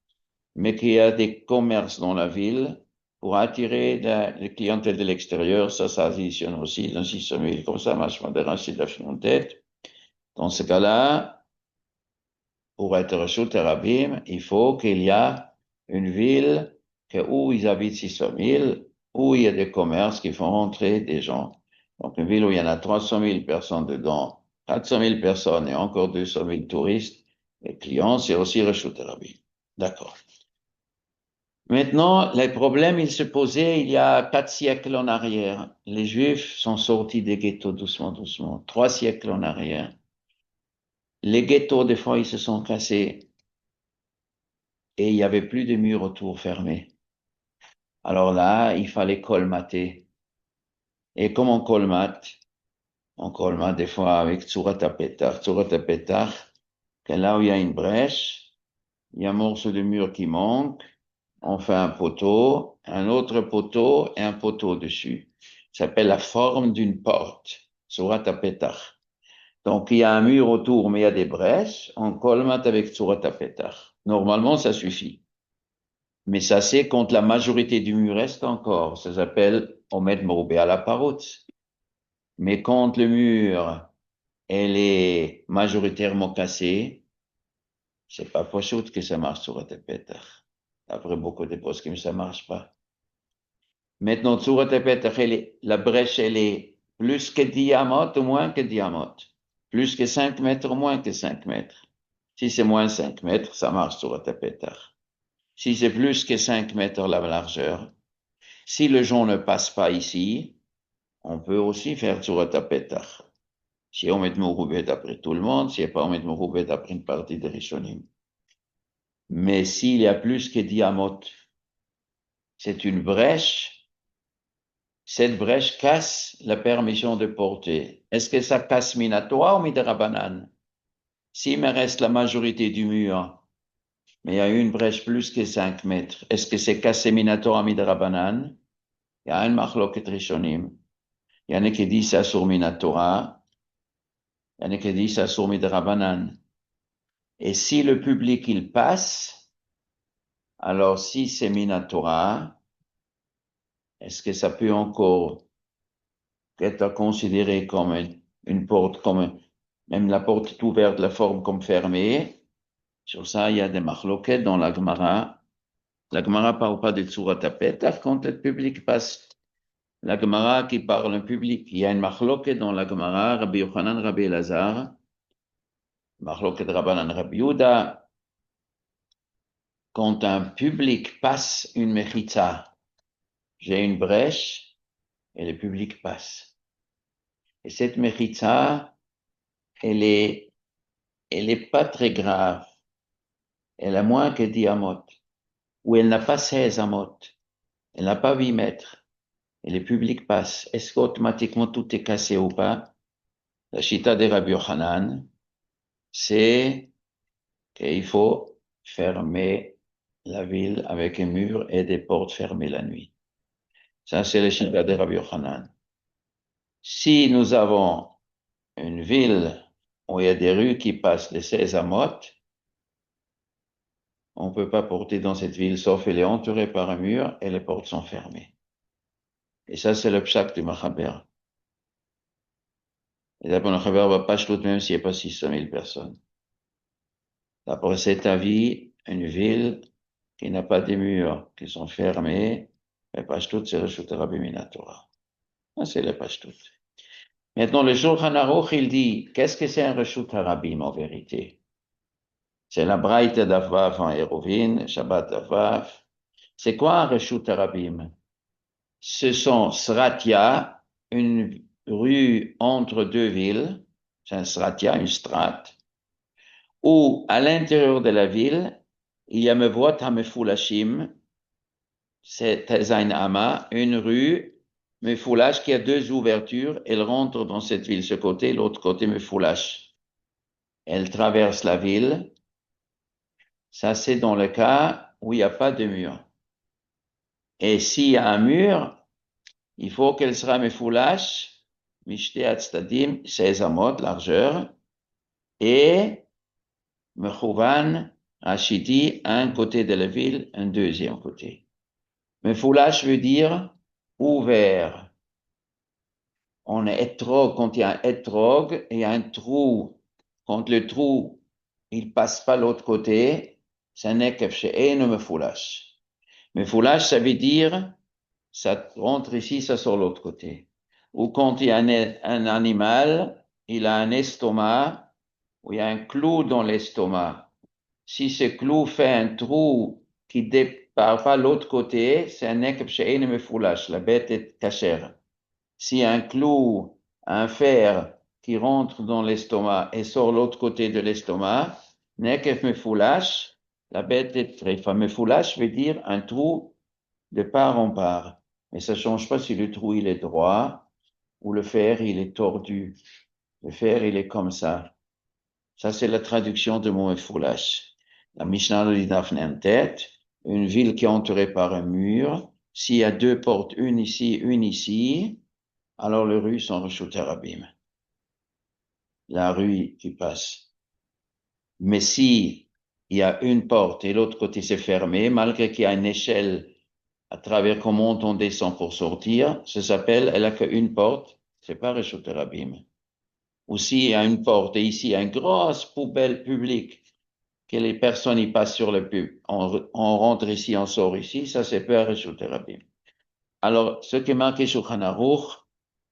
mais qu'il y a des commerces dans la ville pour attirer la clientèle de l'extérieur. Ça additionne aussi dans 600 000, comme ça, marche de rachid en tête. Dans ce cas-là, pour être Reshut Rabim, il faut qu'il y a une ville où ils habitent 600 000, où il y a des commerces qui font rentrer des gens. Donc, une ville où il y en a 300 000 personnes dedans, 400 000 personnes et encore 200 000 touristes, les clients, c'est aussi Reshut Rabim. D'accord. Maintenant, les problèmes, ils se posaient il y a 4 siècles en arrière. Les Juifs sont sortis des ghettos doucement, doucement. 3 siècles en arrière. Les ghettos, des fois, ils se sont cassés et il y avait plus de murs autour fermés. Alors là, il fallait colmater. Et comme on colmate des fois avec Tsurat HaPetach. Tsurat HaPetach, que là où il y a une brèche, il y a un morceau de mur qui manque, on fait un poteau, un autre poteau et un poteau dessus. Ça s'appelle la forme d'une porte. Tsurat HaPetach. Donc, il y a un mur autour, mais il y a des brèches, on colmate avec Tsurat HaPetach. Normalement, ça suffit. Mais ça, c'est quand la majorité du mur reste encore. Ça s'appelle Omed Moroubé à la paroute. Mais quand le mur, elle est majoritairement cassé, c'est pas possible que ça marche sur Petach. Après beaucoup de poskim, ça marche pas. Maintenant, sur Petach, la brèche, elle est plus que diamètre ou moins que diamètre. Plus que 5 mètres ou moins que 5 mètres. Si c'est moins 5 mètres, ça marche sur Petach. Si c'est plus que 5 mètres la largeur, si le gens ne passe pas ici, on peut aussi faire Tsurat HaPetach. Si on met Mouroubet après tout le monde, si pas on met Mouroubet après une partie des Rishonim. Mais s'il y a plus que Diamot, c'est une brèche. Cette brèche casse la permission de porter. Est-ce que ça casse Minatora ou Midrabanan? S'il me reste la majorité du mur, mais il y a une brèche plus que 5 mètres, est-ce que c'est cassé Minatora ou Midrabanan? Il y a un Machloket Rishonim. Il y en a qui disent ça sur Minatora. Il y en a qui disent ça sur Midrabanan. Et si le public, il passe, alors si c'est Minatora, est-ce que ça peut encore être considéré comme une porte, même la porte est ouverte, la forme comme fermée? Sur ça, il y a des machloquettes dans la Gemara. La Gemara parle pas de Tsurat HaPetach quand le public passe. La Gemara qui parle en public. Il y a une machloquette dans la Gemara, Rabbi Yochanan, Rabbi Elazar, machloquette Rabbanan, Rabbi Yehuda. Quand un public passe une mechitza, j'ai une brèche et le public passe. Et cette mechitza, elle est pas très grave. Elle a moins que 10 amot. Ou elle n'a pas 16 amot. Elle n'a pas 8 mètres. Et le public passe. Est-ce qu'automatiquement tout est cassé ou pas? La chita de Rabbi Yochanan, c'est qu'il faut fermer la ville avec un mur et des portes fermées la nuit. Ça, c'est la chita de Rabbi Yochanan. Si nous avons une ville où il y a des rues qui passent les 16 amot, on ne peut pas porter dans cette ville, sauf elle est entourée par un mur et les portes sont fermées. Et ça, c'est le psak du Machaber. Et d'après le Machaber, va pas tout même s'il n'y a pas 600 000 personnes. D'après cet avis, une ville qui n'a pas de murs, qui sont fermés, mais Pashtout, c'est le Rabbi Minatora. Ça, c'est le Pashtout. Maintenant, le Shulchan Aruch, il dit, qu'est-ce que c'est un Reshut Harabim en vérité? C'est la Braïte d'Avav en Hérovine, Shabbat d'Avav. C'est quoi un Reshut Harabim? Ce sont Sratia, une rue entre deux villes, c'est un Sratia, une strate, où à l'intérieur de la ville, il y a Mevot HaMefulashim, c'est Tezain Ama, une rue Mefulash qui a deux ouvertures, elle rentre dans cette ville, ce côté, l'autre côté Mefulash. Elle traverse la ville. Ça, c'est dans le cas où il n'y a pas de mur. Et s'il y a un mur, il faut qu'elle sera mefoulash, mishte atstadim, 16 amot, largeur, et mechouvan, achidi, un côté de la ville, un deuxième côté. Mefoulash veut dire ouvert. On est étrog, quand il y a un étrog, il y a un trou. Quand le trou, il passe pas l'autre côté, c'est nekef she'enu mefoulash. Mefoulash, ça veut dire, ça rentre ici, ça sort l'autre côté. Ou quand il y a un animal, il a un estomac, où il y a un clou dans l'estomac. Si ce clou fait un trou qui départ pas l'autre côté, c'est un nekef she'enu mefoulash. La bête est cachère. Si un clou, un fer qui rentre dans l'estomac et sort l'autre côté de l'estomac, nekef mefoulash, la bête est tréfa. Mefoulash veut dire un trou de part en part. Mais ça change pas si le trou il est droit ou le fer il est tordu. Le fer il est comme ça. Ça c'est la traduction de mot mefoulash. La Mishnah nous dit en tête, une ville qui est entourée par un mur. S'il y a deux portes, une ici, alors les rues sont reshutées rabim. La rue qui passe. Mais si il y a une porte et l'autre côté c'est fermé, malgré qu'il y a une échelle à travers qu'on monte, on descend pour sortir, ça s'appelle, elle a qu'une porte, c'est pas reshutées rabim. Ou s'il y a une porte et ici il y a une grosse poubelle publique, que les personnes y passent sur le pub, on rentre ici, on sort ici, ça c'est pas reshutées rabim. Alors, ce qui est marqué sur Shulchan Aruch,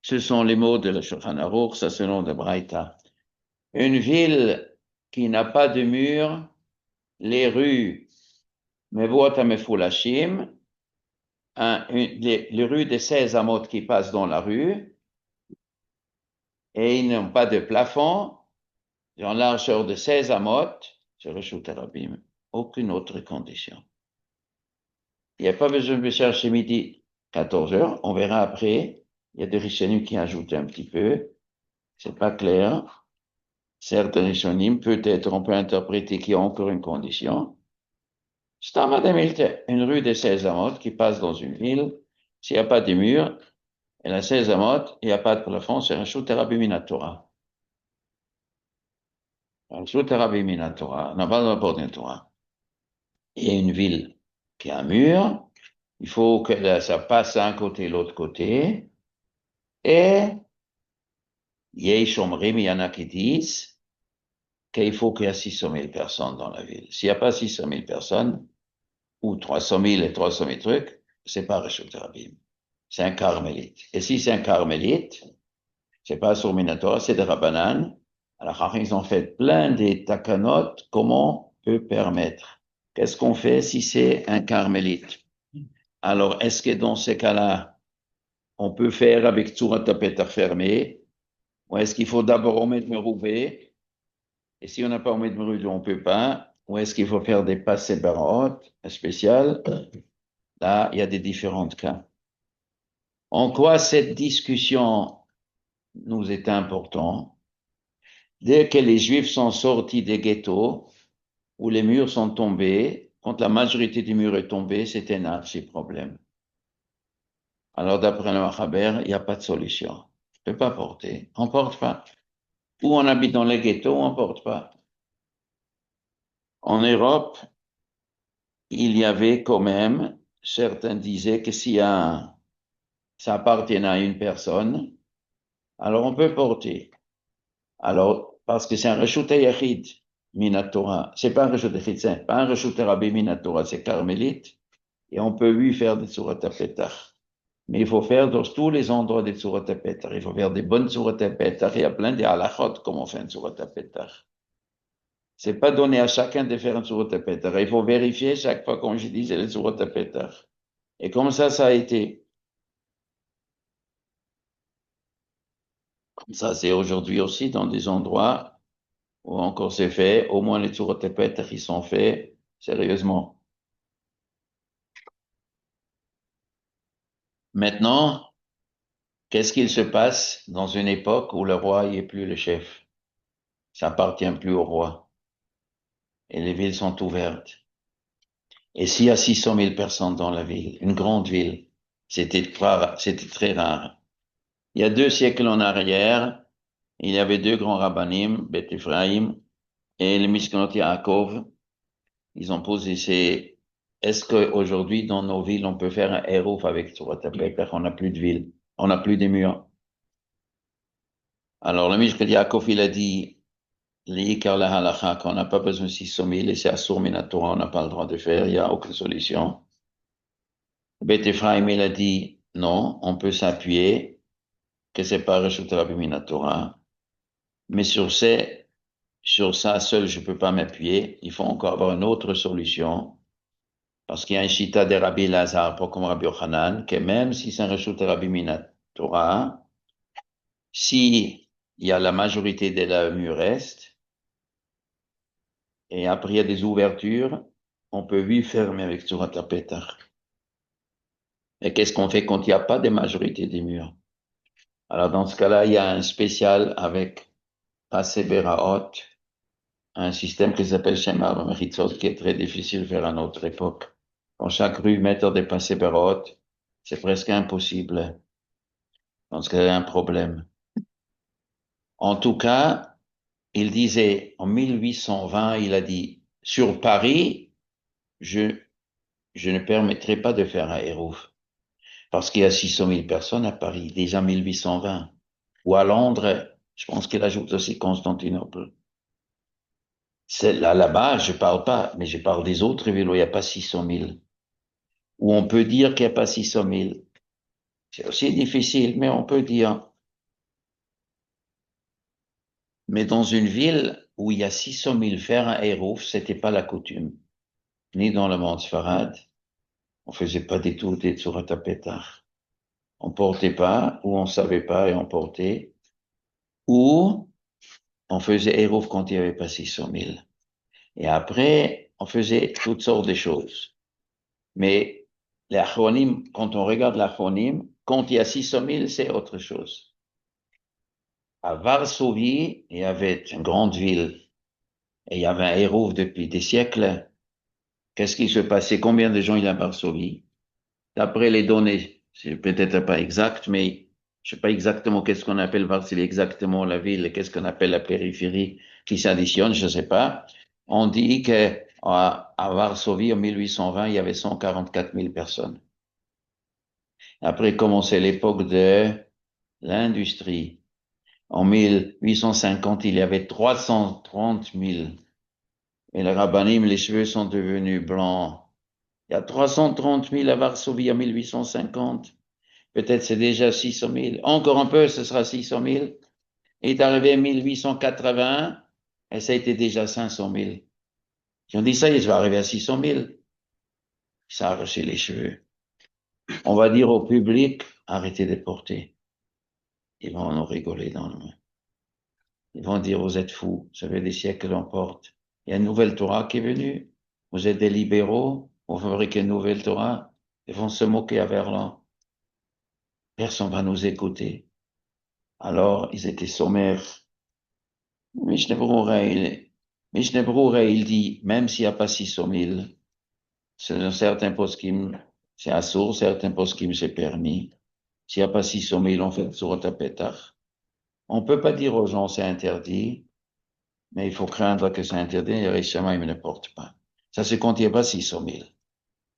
ce sont les mots de la Shulchan Aruch, ça c'est le nom de Braïta. Une ville qui n'a pas de mur, les rues, Mevoata Mefoulashim, les rues de 16 amot qui passent dans la rue, et ils n'ont pas de plafond, ils ont largeur de 16 amot, c'est Reshut Rabim, aucune autre condition. Il n'y a pas besoin de chercher midi 14 heures, on verra après, il y a des Rishonim qui ajoutent un petit peu, c'est pas clair. Certains Rishonim, peut-être on peut interpréter qu'il y a encore une condition. Une rue de 16 amot qui passe dans une ville, s'il n'y a pas de mur, elle a 16 amot, il n'y a pas de plafond, c'est un Shuterabi Minatora. Un Shuterabi Minatora, n'a pas de rapport de Torah. Il y a une ville qui a un mur, il faut que ça passe d'un côté et l'autre côté, et il y en a qui disent qu'il faut qu'il y ait 600 000 personnes dans la ville. S'il n'y a pas 600 000 personnes, ou 300 000 et 300 000 trucs, c'est pas Reshut Rabim. C'est un carmélite. Et si c'est un carmélite, c'est pas sur Minatora, c'est des Rabbanan. Alors, ils ont fait plein de takanot, comment on peut permettre. Qu'est-ce qu'on fait si c'est un carmélite? Alors, est-ce que dans ces cas-là, on peut faire avec Tzurat Peter fermé, ou est-ce qu'il faut d'abord Omed Merouvé, et si on n'a pas Omed Merouvé, on peut pas, ou est-ce qu'il faut faire des passes barot spéciales? Là, il y a des différents cas. En quoi cette discussion nous est importante? Dès que les Juifs sont sortis des ghettos, où les murs sont tombés, quand la majorité des murs est tombée, c'est un archi-problème. Alors, d'après le Machaber, il n'y a pas de solution. On ne peut pas porter. On ne porte pas. Ou on habite dans les ghettos, on ne porte pas. En Europe, il y avait quand même, certains disaient que si ça appartient à une personne, alors on peut porter. Alors, parce que c'est un Reshut Yachid, Minatora. C'est pas un Reshut Yachid, c'est pas un Reshut Rabbi Minatora, c'est carmélite. Et on peut lui faire des Surat Petach. Mais il faut faire dans tous les endroits des Surat Petach. Il faut faire des bonnes Surat Petach. Il y a plein de halachot comment faire une Surat Petach. C'est pas donné à chacun de faire une Surat Petach. Il faut vérifier chaque fois qu'on dit les Surat Petach. Et comme ça a été. Comme ça, c'est aujourd'hui aussi dans des endroits où encore c'est fait, au moins les Tsurot Petach, ils sont faits sérieusement. Maintenant, qu'est-ce qu'il se passe dans une époque où le roi n'est plus le chef? Ça appartient plus au roi. Et les villes sont ouvertes. Et s'il y a 600 000 personnes dans la ville, une grande ville, c'était très rare. Il y a 2 siècles en arrière, il y avait 2 grands rabbanim, Beth Ephraim et le Mishkanot Yaakov. Ils ont posé est-ce qu'aujourd'hui, dans nos villes, on peut faire un Eruv avec Surat HaPetach? On n'a plus de ville, on n'a plus de murs. Alors, le Mishkanot Yaakov, il a dit, l'Ikar la halacha, qu'on n'a pas besoin de 600 000, et c'est Assur Minatora, on n'a pas le droit de faire, il n'y a aucune solution. Beth Ephraim, il a dit, non, on peut s'appuyer, que c'est pas Reshut Rabbi Minatora, mais sur ça seul, je peux pas m'appuyer, il faut encore avoir une autre solution, parce qu'il y a un Shita de Rabbi Lazar, pas comme Rabbi Yochanan, que même si c'est un Reshut Rabbi Minatora, si il y a la majorité de la mur est, et après il y a des ouvertures, on peut lui fermer avec Surat HaPetach. Et qu'est-ce qu'on fait quand il n'y a pas de majorité des murs? Alors, dans ce cas-là, il y a un spécial avec Passé Beraot, un système qui s'appelle Shema Mechitzot, qui est très difficile à faire à notre époque. Dans chaque rue, mettre des Passé Beraot, c'est presque impossible. Dans ce cas, il y a un problème. En tout cas, il disait, en 1820, il a dit, sur Paris, je ne permettrai pas de faire un Hérouf. Parce qu'il y a 600 000 personnes à Paris, déjà 1820. Ou à Londres, je pense qu'il ajoute aussi Constantinople. C'est là-bas, je parle pas, mais je parle des autres villes où il n'y a pas 600 000. Où on peut dire qu'il n'y a pas 600 000. C'est aussi difficile, mais on peut dire. Mais dans une ville où il y a 600 000 faire un hérouf, c'était pas la coutume. Ni dans le monde sfarade. On faisait pas des tours des Tzurat HaPetach. On portait pas, ou on savait pas et on portait. Ou on faisait hérouf quand il n'y avait pas 600 000. Et après, on faisait toutes sortes de choses. Mais l'achronim, quand on regarde l'achronim, quand il y a 600 000, c'est autre chose. À Varsovie, il y avait une grande ville et il y avait un héros depuis des siècles. Qu'est-ce qui se passait? Combien de gens il y a à Varsovie? D'après les données, c'est peut-être pas exact, mais je sais pas exactement qu'est-ce qu'on appelle Varsovie, exactement la ville, et qu'est-ce qu'on appelle la périphérie qui s'additionne, je sais pas. On dit que à Varsovie, en 1820, il y avait 144 000 personnes. Après commençait l'époque de l'industrie. En 1850, il y avait 330 000. Et les rabbinim, les cheveux sont devenus blancs. Il y a 330 000 à Varsovie en 1850. Peut-être c'est déjà 600 000. Encore un peu, ce sera 600 000. Il est arrivé en 1880 et ça a été déjà 500 000. Ils ont dit ça y est, je vais arriver à 600 000. Ça a arraché les cheveux. On va dire au public, arrêtez de porter. Ils vont nous rigoler dans le main. Ils vont dire, vous êtes fous, ça fait des siècles qu'on porte. Il y a une nouvelle Torah qui est venue. Vous êtes des libéraux, vous fabriquez une nouvelle Torah. Ils vont se moquer à Verlan. Personne va nous écouter. Alors, ils étaient sommaires. Mishneh Berurah, il dit, même s'il n'y a pas 600 000, selon certains poskim, c'est assourd, certains poskim, c'est permis. S'il n'y a pas 600 000, on fait Surat HaPetach. On peut pas dire aux gens, c'est interdit. Mais il faut craindre que c'est interdit et récemment, il ne porte pas. Ça, c'est quand il n'y a pas 600 000.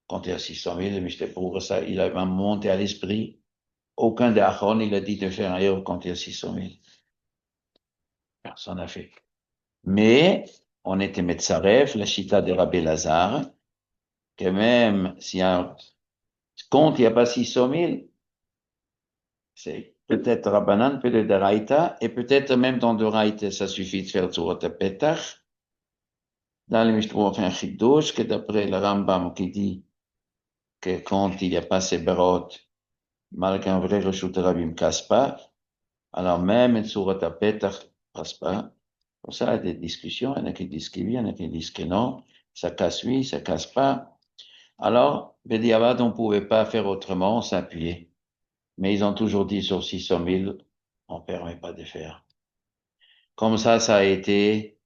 Quand il y a 600 000, mais j'étais pour ça, il a monté à l'esprit. Aucun des Achron, il a dit de faire un héros quand il y a 600 000. Personne n'a fait. Mais, on était Metzarev, la chita de Rabbi Lazare, que même s'il y a, quand il n'y a pas 600 000, c'est peut-être Rabbanan, peut-être Deraïta, et peut-être même dans Deraïta, ça suffit de faire Tzurat HaPetach. Dans le Mishnah, on fait un chidouche, que d'après le Rambam qui dit que quand il n'y a pas ces barotes, malgré un vrai Reshut Rabim casse pas, alors même une Surat HaPetach passe pas. Pour ça, il y a des discussions, il y en a qui disent qu'il oui, il y en a qui disent que non, ça casse oui, ça casse pas. Alors, Bediavad, on ne pouvait pas faire autrement, on s'appuyait. Mais ils ont toujours dit sur 600 000, on ne permet pas de faire. Comme ça a été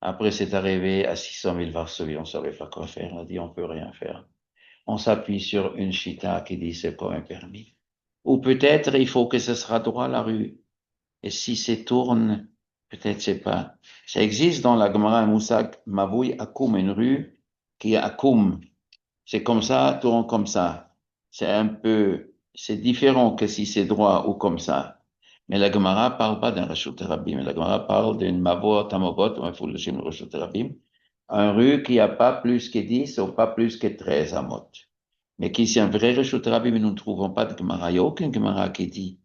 Après, c'est arrivé à 600 000 Varsovie, on ne savait pas quoi faire. On a dit, on peut rien faire. On s'appuie sur une chita qui dit c'est comme un permis. Ou peut-être il faut que ce sera droit la rue. Et si c'est tourne, peut-être c'est pas. Ça existe dans la Gemara Moussak, Mavoui Akoum, une rue qui est Akoum. C'est comme ça, tourne comme ça. C'est différent que si c'est droit ou comme ça. Mais la Gemara parle pas d'un Reshut Rabim. La Gemara parle d'une Mavot Tamobot, ou un Foulashim Reshut Rabim. Un rue qui a pas plus que 10 ou pas plus que 13 amot. Mais qui, c'est un vrai Reshut Rabim, nous ne trouvons pas de Gemara. Il n'y a aucune Gemara qui dit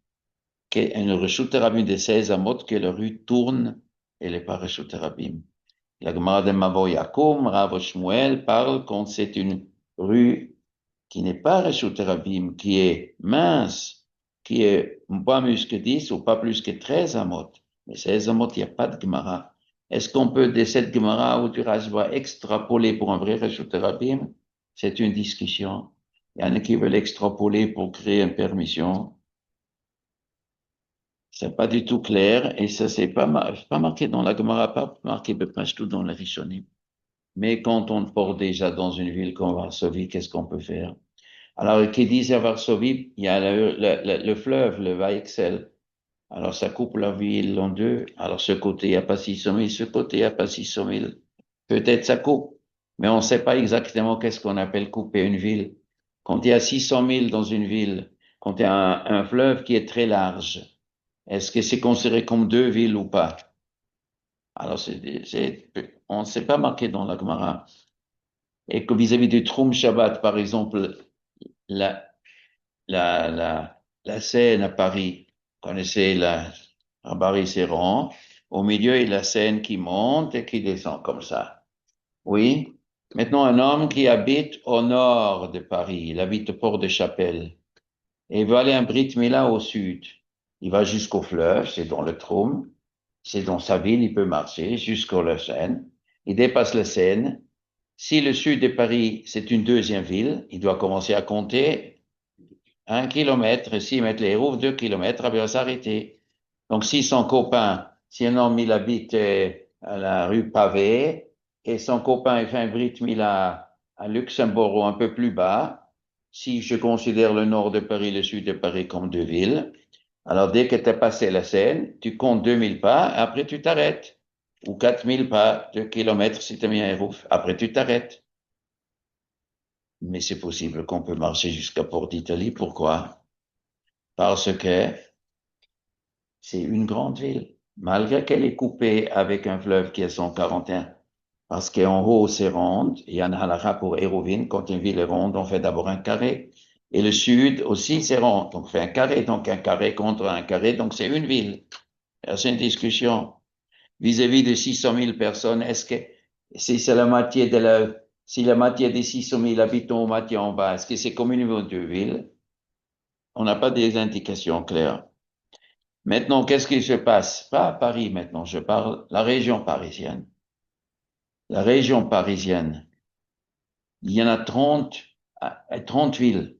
qu'un Reshut Rabim de 16 amot, que la rue tourne, elle n'est pas Reshut Rabim. La Gemara de Mavo Yakum, Rav Shmuel parle quand c'est une rue qui n'est pas Reshut Rabim, qui est mince, qui est pas plus que 10 ou pas plus que 13 amot. Mais 16 amot, il n'y a pas de Gemara. Est-ce qu'on peut, de cette Gemara ou du Rashba, extrapoler pour un vrai Reshut Rabim? C'est une discussion. Il y en a qui veulent extrapoler pour créer une permission. C'est pas du tout clair et ça c'est pas marqué dans la Gemara, pas marqué tout dans la Rishonim. Mais quand on porte déjà dans une ville comme Varsovie, qu'est-ce qu'on peut faire? Alors, qui disent à Varsovie, il y a le fleuve, le Vaixel. Alors, ça coupe la ville en deux. Alors, ce côté, il n'y a pas 600 000, ce côté, il n'y a pas 600 000. Peut-être ça coupe, mais on ne sait pas exactement qu'est-ce qu'on appelle couper une ville. Quand il y a 600 000 dans une ville, quand il y a un fleuve qui est très large, est-ce que c'est considéré comme deux villes ou pas? Alors, on ne s'est pas marqué dans la Gemara. Et que vis-à-vis du Troum Shabbat, par exemple, la, la Seine à Paris, vous connaissez à Paris-Séran, au milieu, il y a la Seine qui monte et qui descend comme ça. Oui. Maintenant, un homme qui habite au nord de Paris, il habite au port de Chapelle, et il veut aller à un Brit Mila au sud. Il va jusqu'au fleuve, c'est dans le Troum, c'est dans sa ville, il peut marcher jusqu'au la Seine. Il dépasse la Seine. Si le sud de Paris, c'est une deuxième ville, il doit commencer à compter 1 kilomètre. Et s'il met les roues, 2 kilomètres, il va s'arrêter. Donc, si son copain, si un homme, il habite à la rue Pavée, et son copain, il fait un Brit Mila à Luxembourg ou un peu plus bas, si je considère le nord de Paris, le sud de Paris comme deux villes, alors dès que tu as passé la Seine, tu comptes 2000 pas, après tu t'arrêtes. Ou 4000 pas, 2 kilomètres si tu as mis un rouf, après tu t'arrêtes. Mais c'est possible qu'on peut marcher jusqu'à Port d'Italie. Pourquoi? Parce que c'est une grande ville, malgré qu'elle est coupée avec un fleuve qui est 141. Parce qu'en haut, c'est ronde. Il y a un halakha pour Hérovine. Quand une ville est ronde, on fait d'abord un carré. Et le sud aussi, c'est rond. Donc, on fait un carré. Donc, un carré contre un carré. Donc, c'est une ville. C'est une discussion. Vis-à-vis de 600 000 personnes, est-ce que si c'est la moitié si la moitié des 600 000 habitants ou moitié en bas, est-ce que c'est comme une niveau de ville? On n'a pas des indications claires. Maintenant, qu'est-ce qui se passe? Pas à Paris maintenant, je parle la région parisienne. La région parisienne, il y en a 30 villes.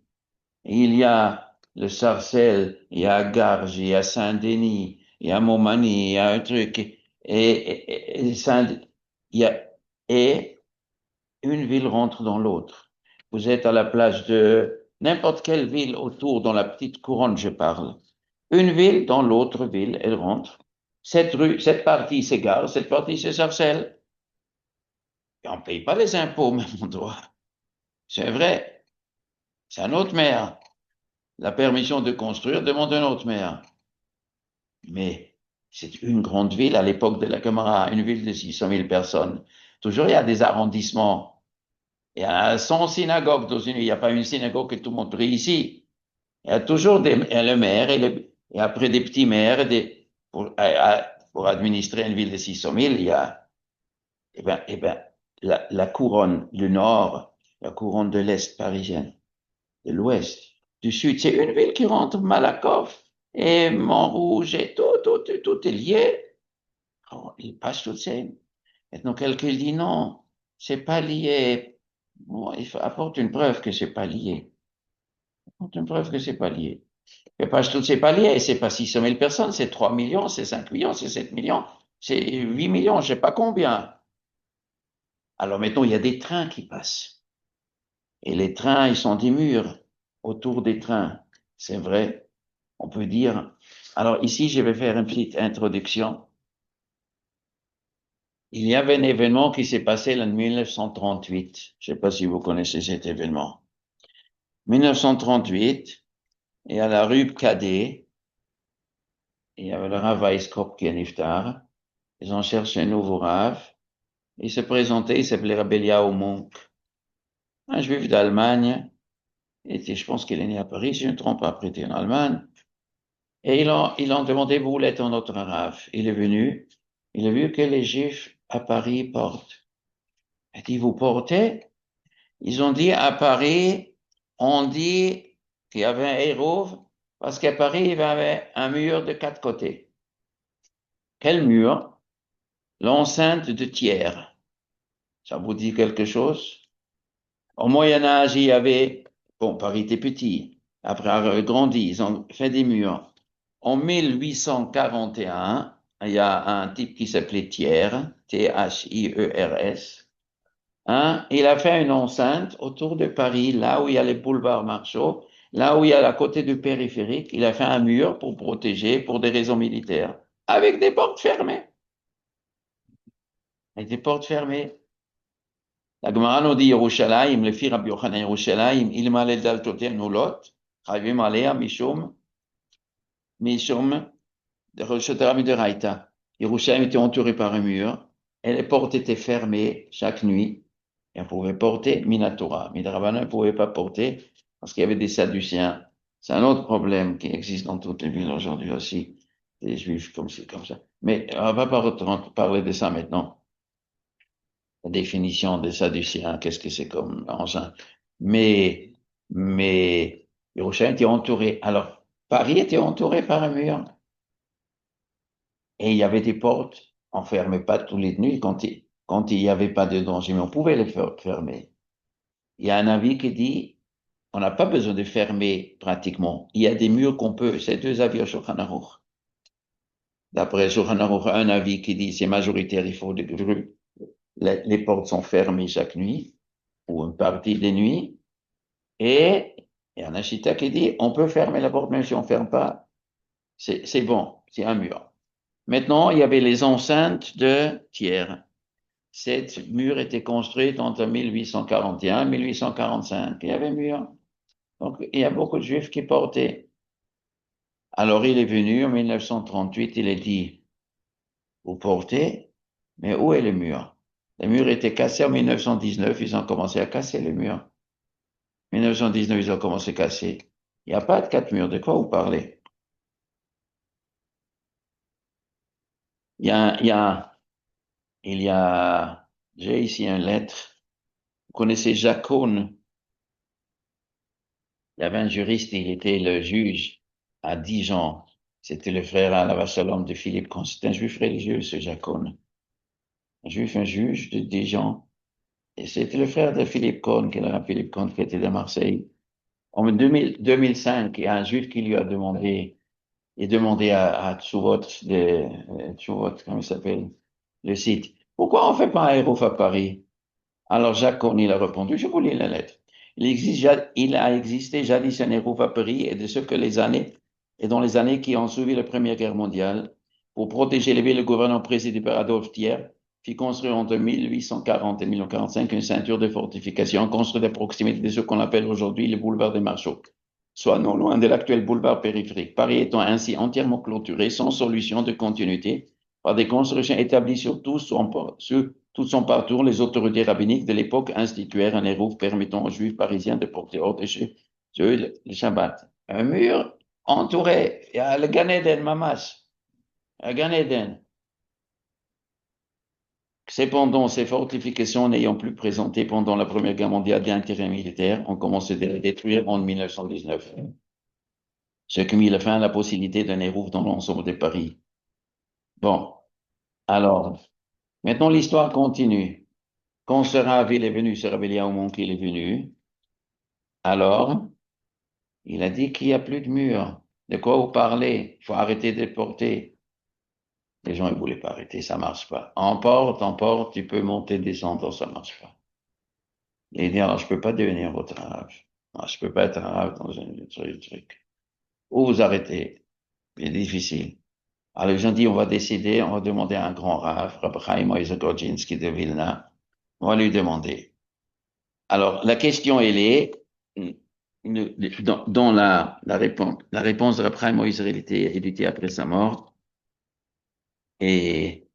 Et il y a le Sarcelles, il y a Garges, il y a Saint-Denis, il y a Montmagny, il y a un truc. Il y a, et une ville rentre dans l'autre. Vous êtes à la place de n'importe quelle ville autour, dans la petite couronne, je parle. Une ville dans l'autre ville, elle rentre. Cette partie c'est Gare, cette partie c'est Sarcelles. Et on ne paye pas les impôts au même endroit. C'est vrai. C'est un autre maire. La permission de construire demande un autre maire. Mais c'est une grande ville à l'époque de la Camara, une ville de 600 000 personnes. Toujours, il y a des arrondissements. Il y a 100 synagogues dans une ville. Il n'y a pas une synagogue que tout le monde prie ici. Il y a toujours le maire et après des petits maires pour administrer une ville de 600 000. Il y a, la couronne du nord, la couronne de l'est parisienne, de l'ouest, du sud. C'est une ville qui rentre Malakoff et Montrouge et tout est lié. Oh, il passe toutes ces. Maintenant, quelqu'un dit non, c'est pas lié. Bon, apporte une preuve que c'est pas lié. Apporte une preuve que c'est pas lié. Et passe toutes c'est pas lié. Et c'est pas 600 000 personnes, c'est 3 millions, c'est 5 millions, c'est 7 millions, c'est 8 millions, je sais pas combien. Alors maintenant, il y a des trains qui passent. Et les trains, ils sont des murs autour des trains. C'est vrai, on peut dire. Alors ici, je vais faire une petite introduction. Il y avait un événement qui s'est passé en 1938. Je ne sais pas si vous connaissez cet événement. 1938, il y a la rue Cadet, il y avait le Rav Weishaupt qui est niftar. Ils ont cherché un nouveau Rav. Il se présentait, il s'appelait Rabbi Eliyahu Monk, un juif d'Allemagne. Je pense qu'il est né à Paris, si je ne me trompe pas, après il était en Allemagne. Et ils ont demandé, vous êtes notre Rav. Il est venu, il a vu que les juifs à Paris portent. Il dit, vous portez? Ils ont dit, à Paris, on dit qu'il y avait un héros, parce qu'à Paris, il y avait un mur de 4 côtés. Quel mur? L'enceinte de Thiers. Ça vous dit quelque chose? Au Moyen-Âge, il y avait, bon, Paris était petit. Après avoir grandi, ils ont fait des murs. En 1841, il y a un type qui s'appelait Thiers, Thiers, hein, il a fait une enceinte autour de Paris, là où il y a les boulevards Marchaux, là où il y a la côté du périphérique, il a fait un mur pour protéger, pour des raisons militaires, avec des portes fermées. Avec des portes fermées. La Gemara nous dit Yerushalayim, le fils Rabbi Yochanan Yerushalayim, il m'a l'air d'altoter nolot, chayvim alea mishum, de Roshotera de Raïta. Yerushalayim était entouré par un mur, et les portes étaient fermées chaque nuit, et on pouvait porter Minatora. Midrabana ne pouvait pas porter, parce qu'il y avait des Sadduciens. C'est un autre problème qui existe dans toutes les villes aujourd'hui aussi, des Juifs comme ci, comme ça. Mais on va pas parler de ça maintenant. La définition des Sadduciens, qu'est-ce que c'est comme engin. Mais, Yerushalayim était entouré. Alors, Paris était entouré par un mur. Et il y avait des portes. On ne fermait pas tous les nuits quand il n'y avait pas de danger, mais on pouvait les fermer. Il y a un avis qui dit, on n'a pas besoin de fermer pratiquement. Il y a des murs qu'on peut, c'est deux avis au Shulchan Aruch. D'après Shulchan Aruch, un avis qui dit, c'est majoritaire, il faut des grues. Les portes sont fermées chaque nuit, ou une partie des nuits. Et il y a un Ashita qui dit, on peut fermer la porte, même si on ne ferme pas. C'est bon, c'est un mur. Maintenant, il y avait les enceintes de Thiers. Cette mur était construite entre 1841 et 1845. Il y avait mur. Donc, il y a beaucoup de juifs qui portaient. Alors, il est venu en 1938, il a dit, vous portez, mais où est le mur? Les murs étaient cassés en 1919, ils ont commencé à casser les murs. 1919, ils ont commencé à casser. Il n'y a pas de 4 murs, de quoi vous parlez? Il y a, il y a, il y a, j'ai ici une lettre. Vous connaissez Jacques Cone? Il y avait un juriste, il était le juge à Dijon. C'était le frère à la Shalom de Philippe Con. C'est un juif religieux, ce Jacques Cone. Un juge de Dijon. Et c'était le frère de Philippe Cohn, qui era Philippe Cohn, qui était de Marseille. En 2005, il y a un juif qui lui a demandé, il a demandé à Tsuvot, Tsuvot, comment il s'appelle, le site, pourquoi on fait pas un Hérouf à Paris? Alors Jacques Cohn, il a répondu, je vous lis la lettre. Il a existé jadis un Hérouf à Paris et dans les années qui ont suivi la Première Guerre mondiale, pour protéger les villes, le gouvernement présidé par Adolphe Thiers fit construire entre 1840 et 1845 une ceinture de fortifications construite à proximité de ce qu'on appelle aujourd'hui le boulevard des Marchaux, soit non loin de l'actuel boulevard périphérique. Paris étant ainsi entièrement clôturé, sans solution de continuité, par des constructions établies sur tout son parcours, les autorités rabbiniques de l'époque instituèrent un hérouf permettant aux juifs parisiens de porter hors de chez eux le Shabbat. Un mur entouré, il y a le Gan Eden, Mamash, le Gan Eden. Cependant, ces fortifications n'ayant plus présenté pendant la Première Guerre mondiale d'intérêt militaire, ont commencé à les détruire en 1919, ce qui mit la fin à la possibilité d'un hérouf dans l'ensemble de Paris. Bon, alors, maintenant l'histoire continue. Quand ce Rav est venu, ce Rabbi Eliyahu Monk il est venu, alors, il a dit qu'il n'y a plus de mur. De quoi vous parlez? Il faut arrêter de porter. Les gens, ils voulaient pas arrêter, ça marche pas. En porte, tu peux monter, descendre, ça marche pas. Et il dit, alors, je peux pas devenir votre arabe. Non, je peux pas être arabe dans un truc. Ou vous arrêtez. C'est difficile. Alors, les gens disent, on va décider, on va demander à un grand rave, Rabbi Chaim Moïse Godzinski de Vilna. On va lui demander. Alors, la question, elle est, dans la réponse de Rabbi Chaim Moïse, il était après sa mort, et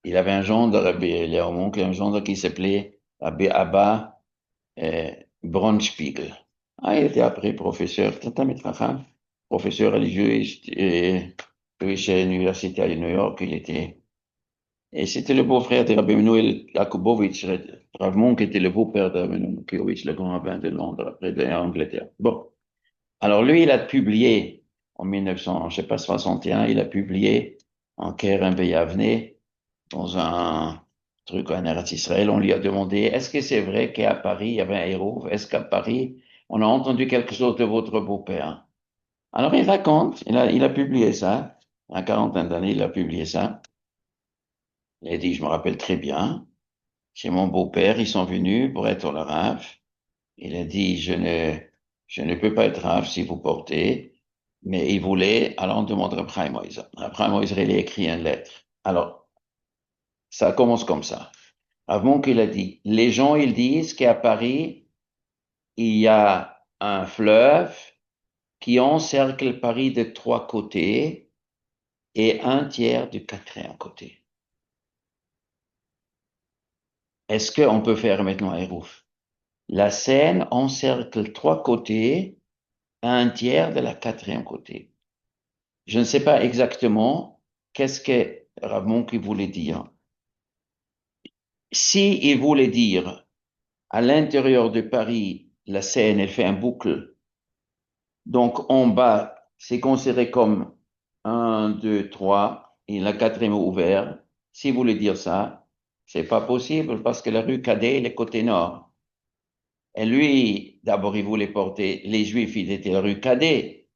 il avait un gendre, Rabbi Eliyahu Monk, un gendre qui s'appelait Rabbi Abba Bronspiegel. Ah, il était après professeur, Tamid Chacham, professeur religieux et chez l'université à New York, il était. Et c'était le beau-frère de Rabbi Menuel Jakubowicz. Rav Monk était le beau-père de Rabbi Menuel Jakubowicz, le grand rabbin de Londres, après de l'Angleterre. Bon. Alors lui, il a publié en 1900, je sais pas, 61, il a publié en Kerem Beyavne, dans un truc en Eretz Israël, on lui a demandé, est-ce que c'est vrai qu'à Paris, il y avait un héros? Est-ce qu'à Paris, on a entendu quelque chose de votre beau-père? Alors il raconte, il a publié ça, à 40 d'années, il a publié ça. Il a dit, je me rappelle très bien, chez mon beau-père, ils sont venus pour être le rave. Il a dit, je ne peux pas être rave si vous portez, mais il voulait, alors on demande à Abraham Moïse. Abraham Moïse, il a écrit une lettre. Alors, ça commence comme ça. Avant qu'il a dit, les gens, ils disent qu'à Paris, il y a un fleuve qui encercle Paris de 3 côtés et un tiers du 4e côté. Est-ce qu'on peut faire maintenant un Hérouf? La Seine encercle 3 côtés, un tiers de la 4e côté. Je ne sais pas exactement qu'est-ce que Ramon qui voulait dire. Si il voulait dire à l'intérieur de Paris, la Seine, elle fait un boucle. Donc en bas, c'est considéré comme 1, 2, 3, et la 4e est ouverte. Si vous voulez dire ça, c'est pas possible parce que la rue Cadet, elle est côté nord. Et lui, d'abord, il voulait porter les Juifs, ils étaient la rue Cadet.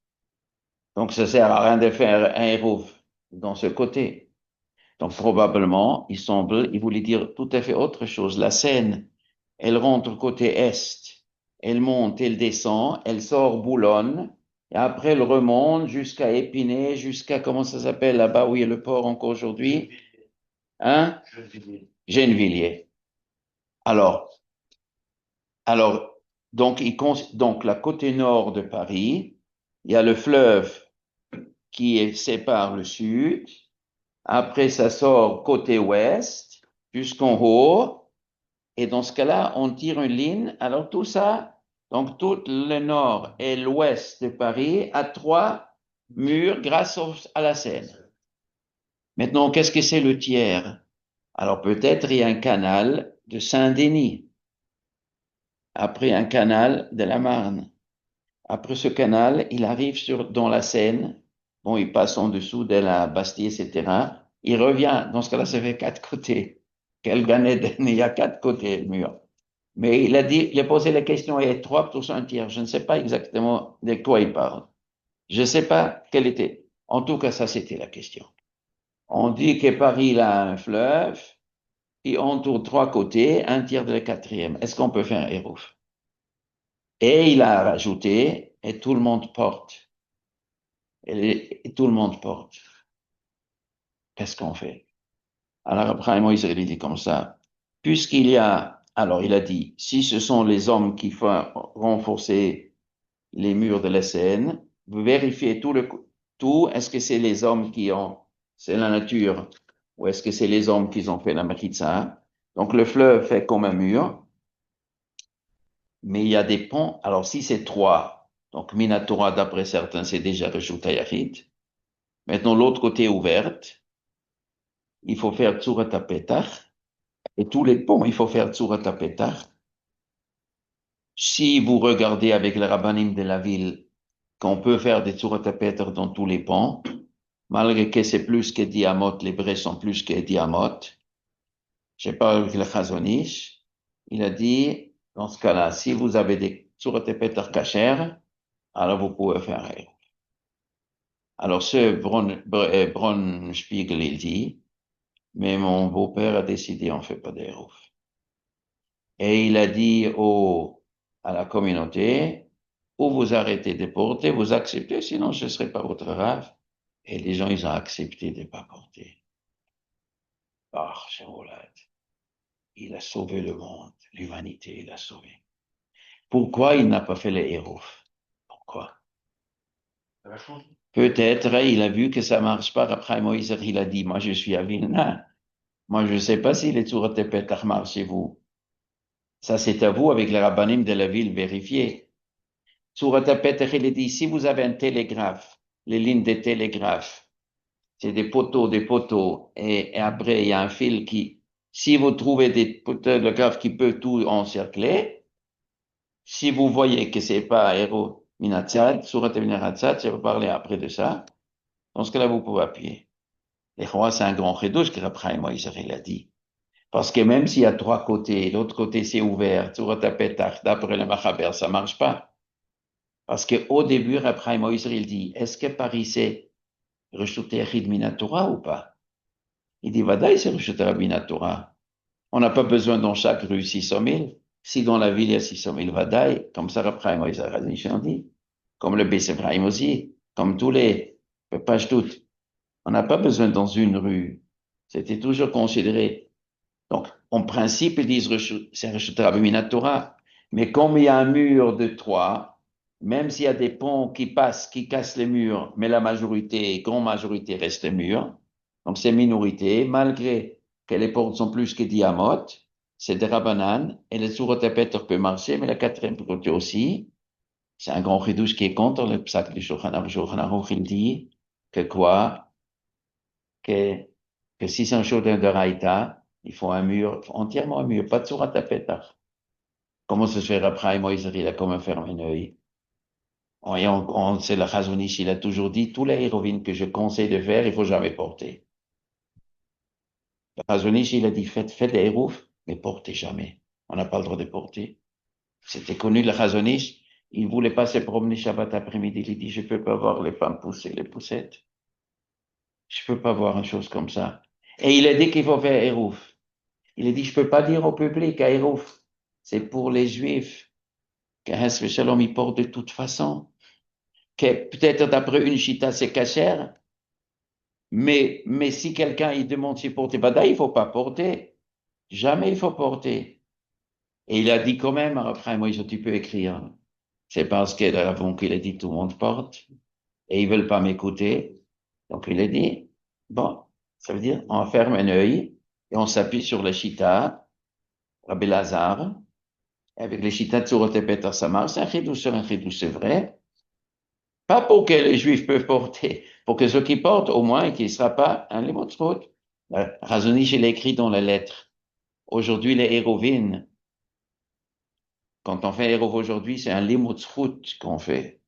Donc, ça sert à rien de faire un héros dans ce côté. Donc, probablement, il voulait dire tout à fait autre chose. La Seine, elle rentre côté est, elle monte, elle descend, elle sort Boulogne, et après, elle remonte jusqu'à Épinay, jusqu'à, comment ça s'appelle là-bas où il y a le port encore aujourd'hui? Hein? Gennevilliers. Alors, alors, donc, la côté nord de Paris, il y a le fleuve qui sépare le sud. Après, ça sort côté ouest jusqu'en haut. Et dans ce cas-là, on tire une ligne. Alors, tout ça, donc tout le nord et l'ouest de Paris a 3 murs grâce à la Seine. Maintenant, qu'est-ce que c'est le tiers? Alors, peut-être il y a un canal de Saint-Denis. Après, un canal de la Marne. Après ce canal, il arrive dans la Seine. Bon, il passe en dessous de la Bastille, etc. Il revient. Dans ce cas-là, ça fait 4 côtés. Quel Gan il y a 4 côtés, le mur. Mais il a posé la question, il y a 3 plus un tiers. Je ne sais pas exactement de quoi il parle. Je ne sais pas quelle était. En tout cas, ça, c'était la question. On dit que Paris, il a un fleuve, il entoure 3 côtés, un tiers de la 4e. Est-ce qu'on peut faire un héros? Et il a rajouté, et tout le monde porte. Et tout le monde porte. Qu'est-ce qu'on fait? Alors après, Moïse, il dit comme ça, puisqu'il y a, alors il a dit, si ce sont les hommes qui font renforcer les murs de la Seine, vous vérifiez tout, est-ce que c'est les hommes c'est la nature, ou est-ce que c'est les hommes qui ont fait la Maritza? Donc le fleuve fait comme un mur, mais il y a des ponts, alors si c'est 3, donc Minatora, d'après certains, c'est déjà Reshut Hayachid. Maintenant, l'autre côté est ouverte, il faut faire Tzurat HaPetach, et tous les ponts, il faut faire Tzurat HaPetach. Si vous regardez avec les rabbinim de la ville, qu'on peut faire des Tzurat HaPetach dans tous les ponts, malgré que c'est plus que Diamot, les Brés sont plus que Diamot. Je sais pas avec le Chazonish, il a dit, dans ce cas-là, si vous avez des Tzurat HaPetach kasher, alors vous pouvez faire. Alors, Bronspiegel, il dit, mais mon beau-père a décidé, on ne fait pas d'Eruv. Et il a dit à la communauté, ou vous arrêtez de porter, vous acceptez, sinon je ne serai pas votre rave. Et les gens, ils ont accepté de ne pas porter. Ah, Roulade, il a sauvé le monde, l'humanité, il a sauvé. Pourquoi il n'a pas fait les héros? Pourquoi? Peut-être il a vu que ça marche pas. Après Moïse, il a dit, moi je suis à Vilna. Moi je ne sais pas si les Tzurat Petach marchent chez vous. Ça c'est à vous avec les rabbinim de la ville vérifier. Tzurat Petach, il a dit, si vous avez un télégraphe, les lignes de télégraphe, c'est des poteaux, et après il y a un fil qui, si vous trouvez des télégraphes qui peuvent tout encercler, si vous voyez que c'est pas héros minatzat, surat minatzat, je vais parler après de ça. Dans ce cas-là, vous pouvez appuyer. Les rois, c'est un grand chidouche que Rabbi Moïse il a dit. Parce que même s'il y a trois côtés, l'autre côté c'est ouvert, surat petach, d'après le Machaber, ça marche pas. Parce que au début, Rabbi Moïse il dit, est-ce que Paris c'est rejeté Achid Minatora ou pas? Il dit, Vadaï, c'est rejeté Minatora. On n'a pas besoin dans chaque rue 600 000. Si dans la ville il y a 600 000 Vadaï, comme ça, Rabbi Moïse a dit, comme le Bess Ephraim aussi, comme tous les pages toutes. On n'a pas besoin dans une rue. C'était toujours considéré. Donc, en principe, ils disent c'est rejeté Rabbi Minatora. Mais comme il y a un mur de 3, même s'il y a des ponts qui passent, qui cassent les murs, mais la majorité, grande majorité reste mur. Donc, c'est minorité, malgré que les portes sont plus que diamotes, c'est des rabbanan, et les sourotapètes peuvent marcher, mais la quatrième côté aussi. C'est un grand ridouche qui est contre le psaque du Shulchan Aruch. Il dit que quoi? Que, que si c'est un Shulchan de Raïta, il faut un mur, entièrement un mur, pas de surat à pétard. Comment se fait après Moïse, il a comme un ferme un œil. C'est le Chazonish, il a toujours dit, tous les hérovines que je conseille de faire, il faut jamais porter. Le Chazonish, il a dit, faites des héroufs, mais portez jamais. On n'a pas le droit de porter. C'était connu, le Chazonish, il voulait pas se promener Shabbat après-midi, il dit, je peux pas voir les femmes pousser les poussettes. Je peux pas voir une chose comme ça. Et il a dit qu'il faut faire hérouf. Il a dit, je peux pas dire au public à hérouf. C'est pour les juifs. Qu'un Shalom, il porte de toute façon. Que peut-être d'après une chita, c'est cachère. Mais si quelqu'un, il demande si porter bada, il faut pas porter. Jamais il faut porter. Et il a dit quand même, après, moi, tu peux écrire. C'est parce que avant qu'il a dit tout le monde porte. Et ils veulent pas m'écouter. Donc il a dit, bon, ça veut dire, on ferme un œil et on s'appuie sur la chita, Rabbi Lazare. Avec les chita de Surot et Peter, ça marche. C'est un chidouche, c'est vrai. Pas pour que les juifs peuvent porter, pour que ceux qui portent, au moins, qu'il ne sera pas un limotzrut. Razonich, il a écrit dans la lettre. Aujourd'hui, les hérovines, quand on fait hérov aujourd'hui, c'est un limotzrut qu'on fait.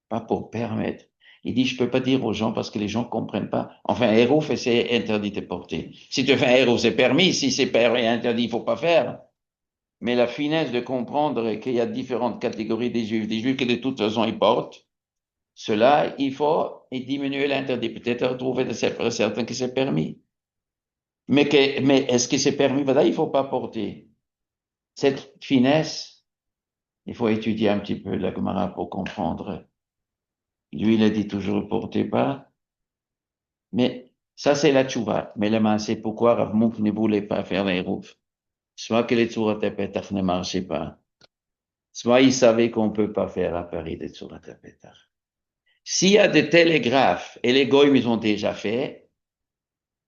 Pas pour permettre. Il dit, je peux pas dire aux gens parce que les gens comprennent pas. Enfin, héros, c'est interdit de porter. Si tu fais un héros, c'est permis. Si c'est interdit, il faut pas faire. Mais la finesse de comprendre qu'il y a différentes catégories des juifs que de toute façon ils portent, cela, il faut diminuer l'interdit. Peut-être retrouver de certains que c'est permis. Mais est-ce que c'est permis? Voilà, il faut pas porter. Cette finesse, il faut étudier un petit peu la Gemara pour comprendre. Lui, il a dit toujours, portez pas. Mais ça, c'est la tchouva. Mais le c'est pourquoi Rav Mouk ne voulait pas faire les roufs. Soit que les tsurat petach ne marchaient pas. Soit il savait qu'on peut pas faire à Paris des tsurat petach. S'il y a des télégraphes, et les goyim, ils ont déjà fait,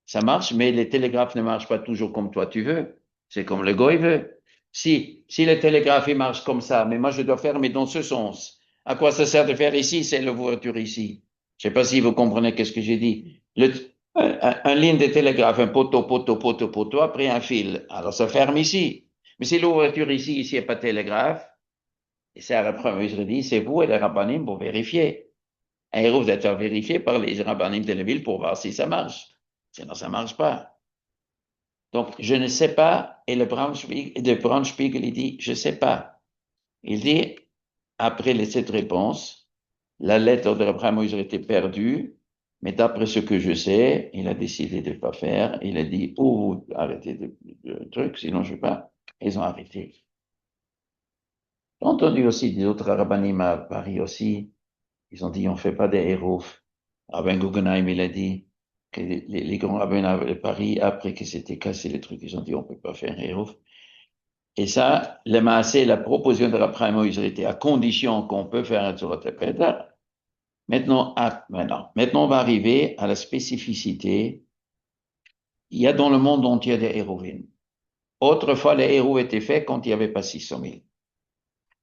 ça marche, mais les télégraphes ne marchent pas toujours comme toi tu veux. C'est comme le goy veut. Si le télégraphe, il marche comme ça, mais moi je dois faire, mais dans ce sens. À quoi ça sert de faire ici? C'est l'ouverture ici. Je sais pas si vous comprenez qu'est-ce que j'ai dit. Un ligne de télégraphe, un poteau, après un fil. Alors ça ferme ici. Mais si l'ouverture ici, il n'y a pas de télégraphe, et c'est à la première, je dis, c'est vous et les rabbinim pour vérifier. Et vous êtes vérifié par les rabbinim de la ville pour voir si ça marche. Sinon, ça marche pas. Donc, je ne sais pas, et le Braunschweig, il dit, je sais pas. Il dit, après cette réponse, La lettre de Abraham Moïse était perdue, mais d'après ce que je sais, il a décidé de ne pas faire. Il a dit, oh, arrêtez de trucs, sinon je ne vais pas. Ils ont arrêté. J'ai entendu aussi des autres rabbinim à Paris aussi. Ils ont dit, on ne fait pas des héros. Rabbi Guggenheim, il a dit que les grands rabbins de Paris, après que c'était cassé les trucs, ils ont dit, on ne peut pas faire un héros. Et ça, le Maasé, la proposition de Abraham Moïse était à condition qu'on peut faire un Tzurat Peter. Maintenant, on va arriver à la spécificité. Il y a dans le monde entier des héroïnes. Autrefois, les héros étaient faits quand il n'y avait pas 600 000.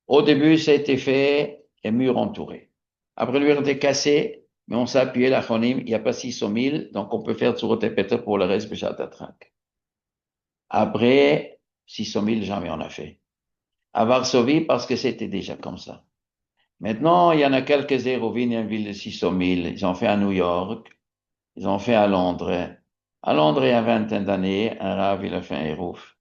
Au début, ça a été fait, les murs entourés. Après, le mur était cassé, mais on s'est appuyé la chonim, il n'y a pas 600 000, donc on peut faire Tzurat Peter pour le reste, Béchat Atrak. Après, 600 000, jamais on a fait. À Varsovie, parce que c'était déjà comme ça. Maintenant, il y en a quelques héroïnes, il y a une ville de 600 000. Ils ont fait à New York, ils ont fait à Londres. À Londres, il y a une vingtaine d'années, un rav, il a fait un hérouf.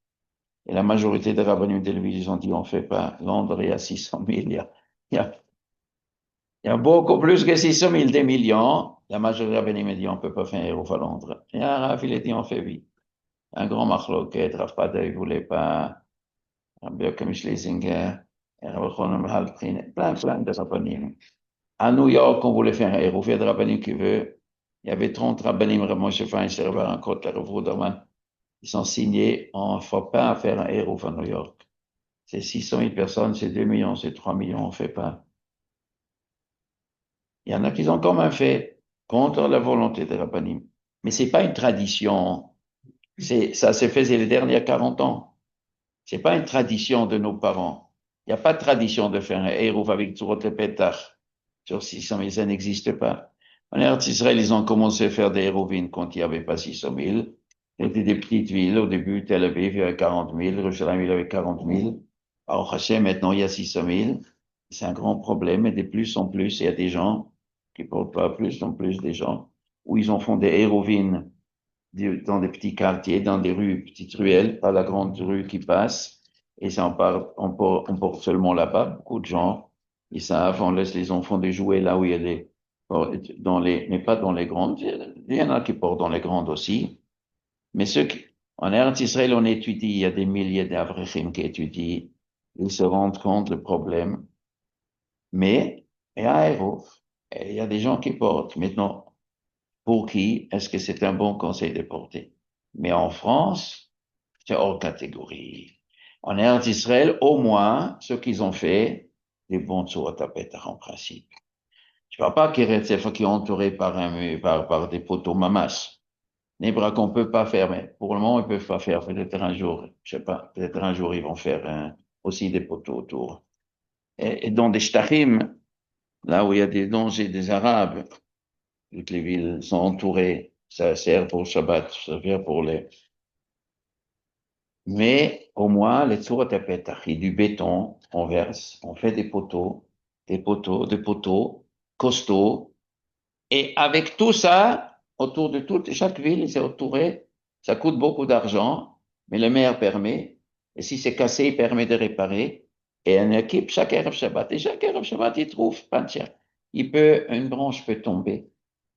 Et la majorité des rabbins de l'île, ils ont dit, on ne fait pas. Londres, il y a 600 000. Il y a, il y a beaucoup plus que 600 000, des millions. La majorité des rabbins m'ont dit, on ne peut pas faire un hérouf à Londres. Et un rav, il a dit, on fait oui. Un grand machloket, Rav Pada, il ne voulait pas. Rabbi Yochim Schlesinger, Rabbi Chonim Halprin, plein de rabbinim. À New York, on voulait faire un héros. Il y a des rabbinim qui veulent. Il y avait 30 rabbinim, Rabbi Moshe Feinstein, Rabbi Kotler, Rabbi Ruderman. Ils sont signés. On ne faut pas faire un héros à New York. C'est 600 000 personnes, c'est 2 millions, c'est 3 millions, on ne fait pas. Il y en a qui ont quand même fait contre la volonté des rabbinim. Mais ce n'est pas une tradition. Ça se faisait les dernières 40 ans. Ce n'est pas une tradition de nos parents. Il n'y a pas de tradition de faire un héros avec Tzurot le Petach. Sur 600 000, ça n'existe pas. En Eretz Israël, ils ont commencé à faire des hérovines quand il n'y avait pas 600 000. C'était des petites villes. Au début, Tel Aviv, il y avait 40 000. Jérusalem, il y avait 40 000. Alors, Hachem, maintenant, il y a 600 000. C'est un grand problème. Et de plus en plus, il y a des gens qui ne portent pas plus en plus des gens où ils en font des hérovines dans des petits quartiers, dans des rues, petites ruelles, pas la grande rue qui passe. Et ça, on porte seulement là-bas. Beaucoup de gens, ils savent, on laisse les enfants de jouer là où il y a mais pas dans les grandes. Il y en a qui portent dans les grandes aussi. Mais en Eretz Israël, on étudie, il y a des milliers d'Avrechim qui étudient. Ils se rendent compte du problème. Mais, il y a un héros. Et il y a des gens qui portent. Maintenant, pour qui est-ce que c'est un bon conseil de porter? Mais en France, c'est hors catégorie. En Eretz Israël, au moins, ce qu'ils ont fait, des bons tsurat à en principe. Je ne parle pas qu'Eretz Israël qui est entouré par des poteaux mamas. Les bras qu'on peut pas faire, mais pour le moment, ils peuvent pas faire. Peut-être un jour, je sais pas, peut-être un jour, ils vont faire aussi des poteaux autour. Et dans des shtachim, là où il y a des dangers des Arabes, toutes les villes sont entourées. Ça sert pour le Shabbat, ça sert pour les. Mais au moins, les tsurat petach, du béton, on verse, on fait des poteaux costauds. Et avec tout ça, autour de chaque ville, c'est entouré. Ça coûte beaucoup d'argent, mais le maire permet. Et si c'est cassé, il permet de réparer. Et une équipe, chaque Erev Shabbat. Et chaque Erev Shabbat, il trouve, pas tiens. Une branche peut tomber.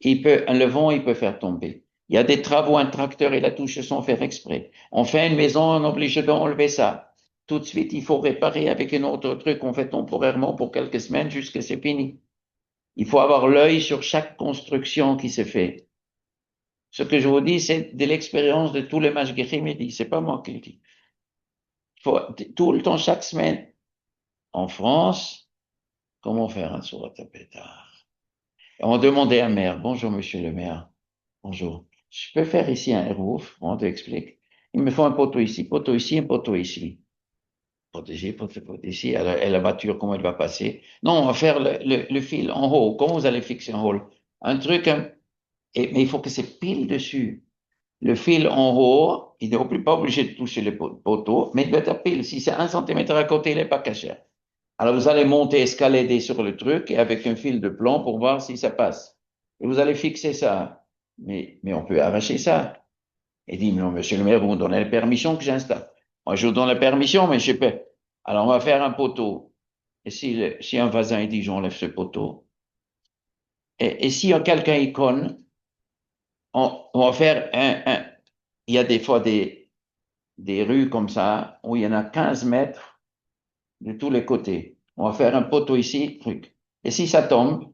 Un vent, il peut faire tomber. Il y a des travaux, un tracteur et la touche sans faire exprès. On fait une maison, on est obligé d'enlever ça. Tout de suite, il faut réparer avec un autre truc qu'on fait temporairement pour quelques semaines jusqu'à c'est fini. Il faut avoir l'œil sur chaque construction qui se fait. Ce que je vous dis, c'est de l'expérience de tous les mashgichim, il dit, c'est pas moi qui le dis. Il faut tout le temps, chaque semaine. En France, comment faire un surat pétard? On demandait à un maire, bonjour monsieur le maire, bonjour, je peux faire ici un roof, on t'explique. Il me faut un poteau ici, un poteau ici. Protégé, poteau ici, et la voiture, comment elle va passer? Non, on va faire le fil en haut. Comment vous allez fixer en haut? Un truc, mais il faut que c'est pile dessus. Le fil en haut, il n'est pas obligé de toucher le poteau, mais il doit être pile. Si c'est 1 centimètre à côté, il n'est pas caché. Alors vous allez monter, escalader sur le truc et avec un fil de plomb pour voir si ça passe. Et vous allez fixer ça. Mais on peut arracher ça. Et dit, non, monsieur le maire, vous me donnez la permission que j'installe. Moi, je vous donne la permission, mais je sais pas. Alors on va faire un poteau. Et si un voisin dit, j'enlève ce poteau, Et si quelqu'un y conne, on va faire il y a des fois des rues comme ça où il y en a 15 mètres de tous les côtés. On va faire un poteau ici, truc. Et si ça tombe,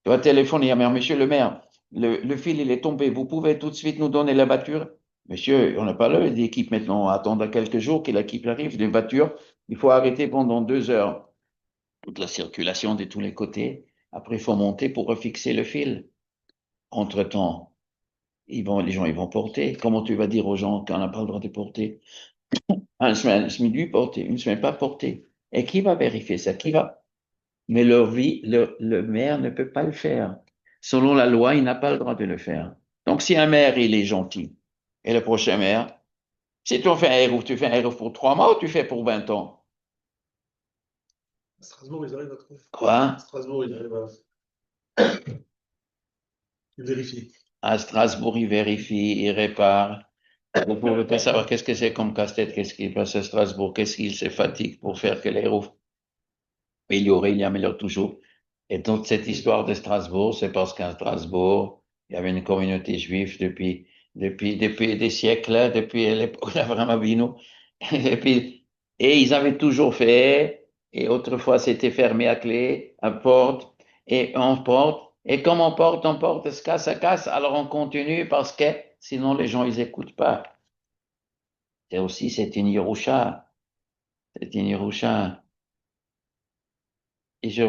tu vas téléphoner à maire, monsieur le maire, le fil il est tombé, vous pouvez tout de suite nous donner la voiture? Monsieur, on n'a pas d'équipe maintenant, on va attendre quelques jours que l'équipe arrive, des voitures. Il faut arrêter pendant 2 heures toute la circulation de tous les côtés. Après, il faut monter pour refixer le fil. Entre-temps, les gens, ils vont porter. Comment tu vas dire aux gens qu'on n'a pas le droit de porter? Une semaine du porter, une semaine pas porter. Et qui va vérifier ça? Qui va? Mais le maire ne peut pas le faire. Selon la loi, il n'a pas le droit de le faire. Donc, si un maire, il est gentil, et le prochain maire, si tu fais un héros, tu fais un héros pour 3 mois ou tu fais pour 20 ans? À Strasbourg, ils arrivent à trouver. Quoi? À Strasbourg, ils arrivent à vérifier. À Strasbourg, il vérifie, il répare. Vous pouvez pas savoir qu'est-ce que c'est comme casse-tête, qu'est-ce qui passe à Strasbourg, qu'est-ce qu'il se fatigue pour faire que les héros il améliore toujours. Et donc, cette histoire de Strasbourg, c'est parce qu'à Strasbourg, il y avait une communauté juive depuis des siècles, depuis l'époque d'Abraham Avinu. Et puis, et ils avaient toujours fait, et autrefois c'était fermé à clé, à porte, et on porte, et comme on porte, ça casse, alors on continue parce que sinon les gens, ils écoutent pas. Et aussi, c'est une Yerusha, c'est une Yerusha. Et je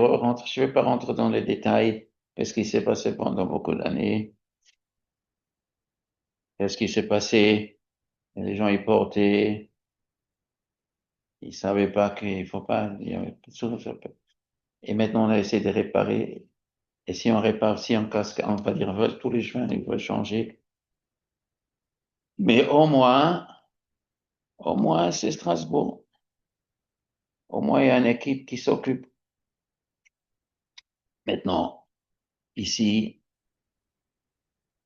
vais pas rentrer dans les détails, qu'est-ce qui s'est passé pendant beaucoup d'années, qu'est-ce qui s'est passé, et les gens y portaient, ils savaient pas qu'il faut pas, il y avait et maintenant on a essayé de réparer, et si on répare, si on casse, on va dire, tous les chemins, il faut changer. Mais au moins, c'est Strasbourg. Au moins, il y a une équipe qui s'occupe. Maintenant, ici,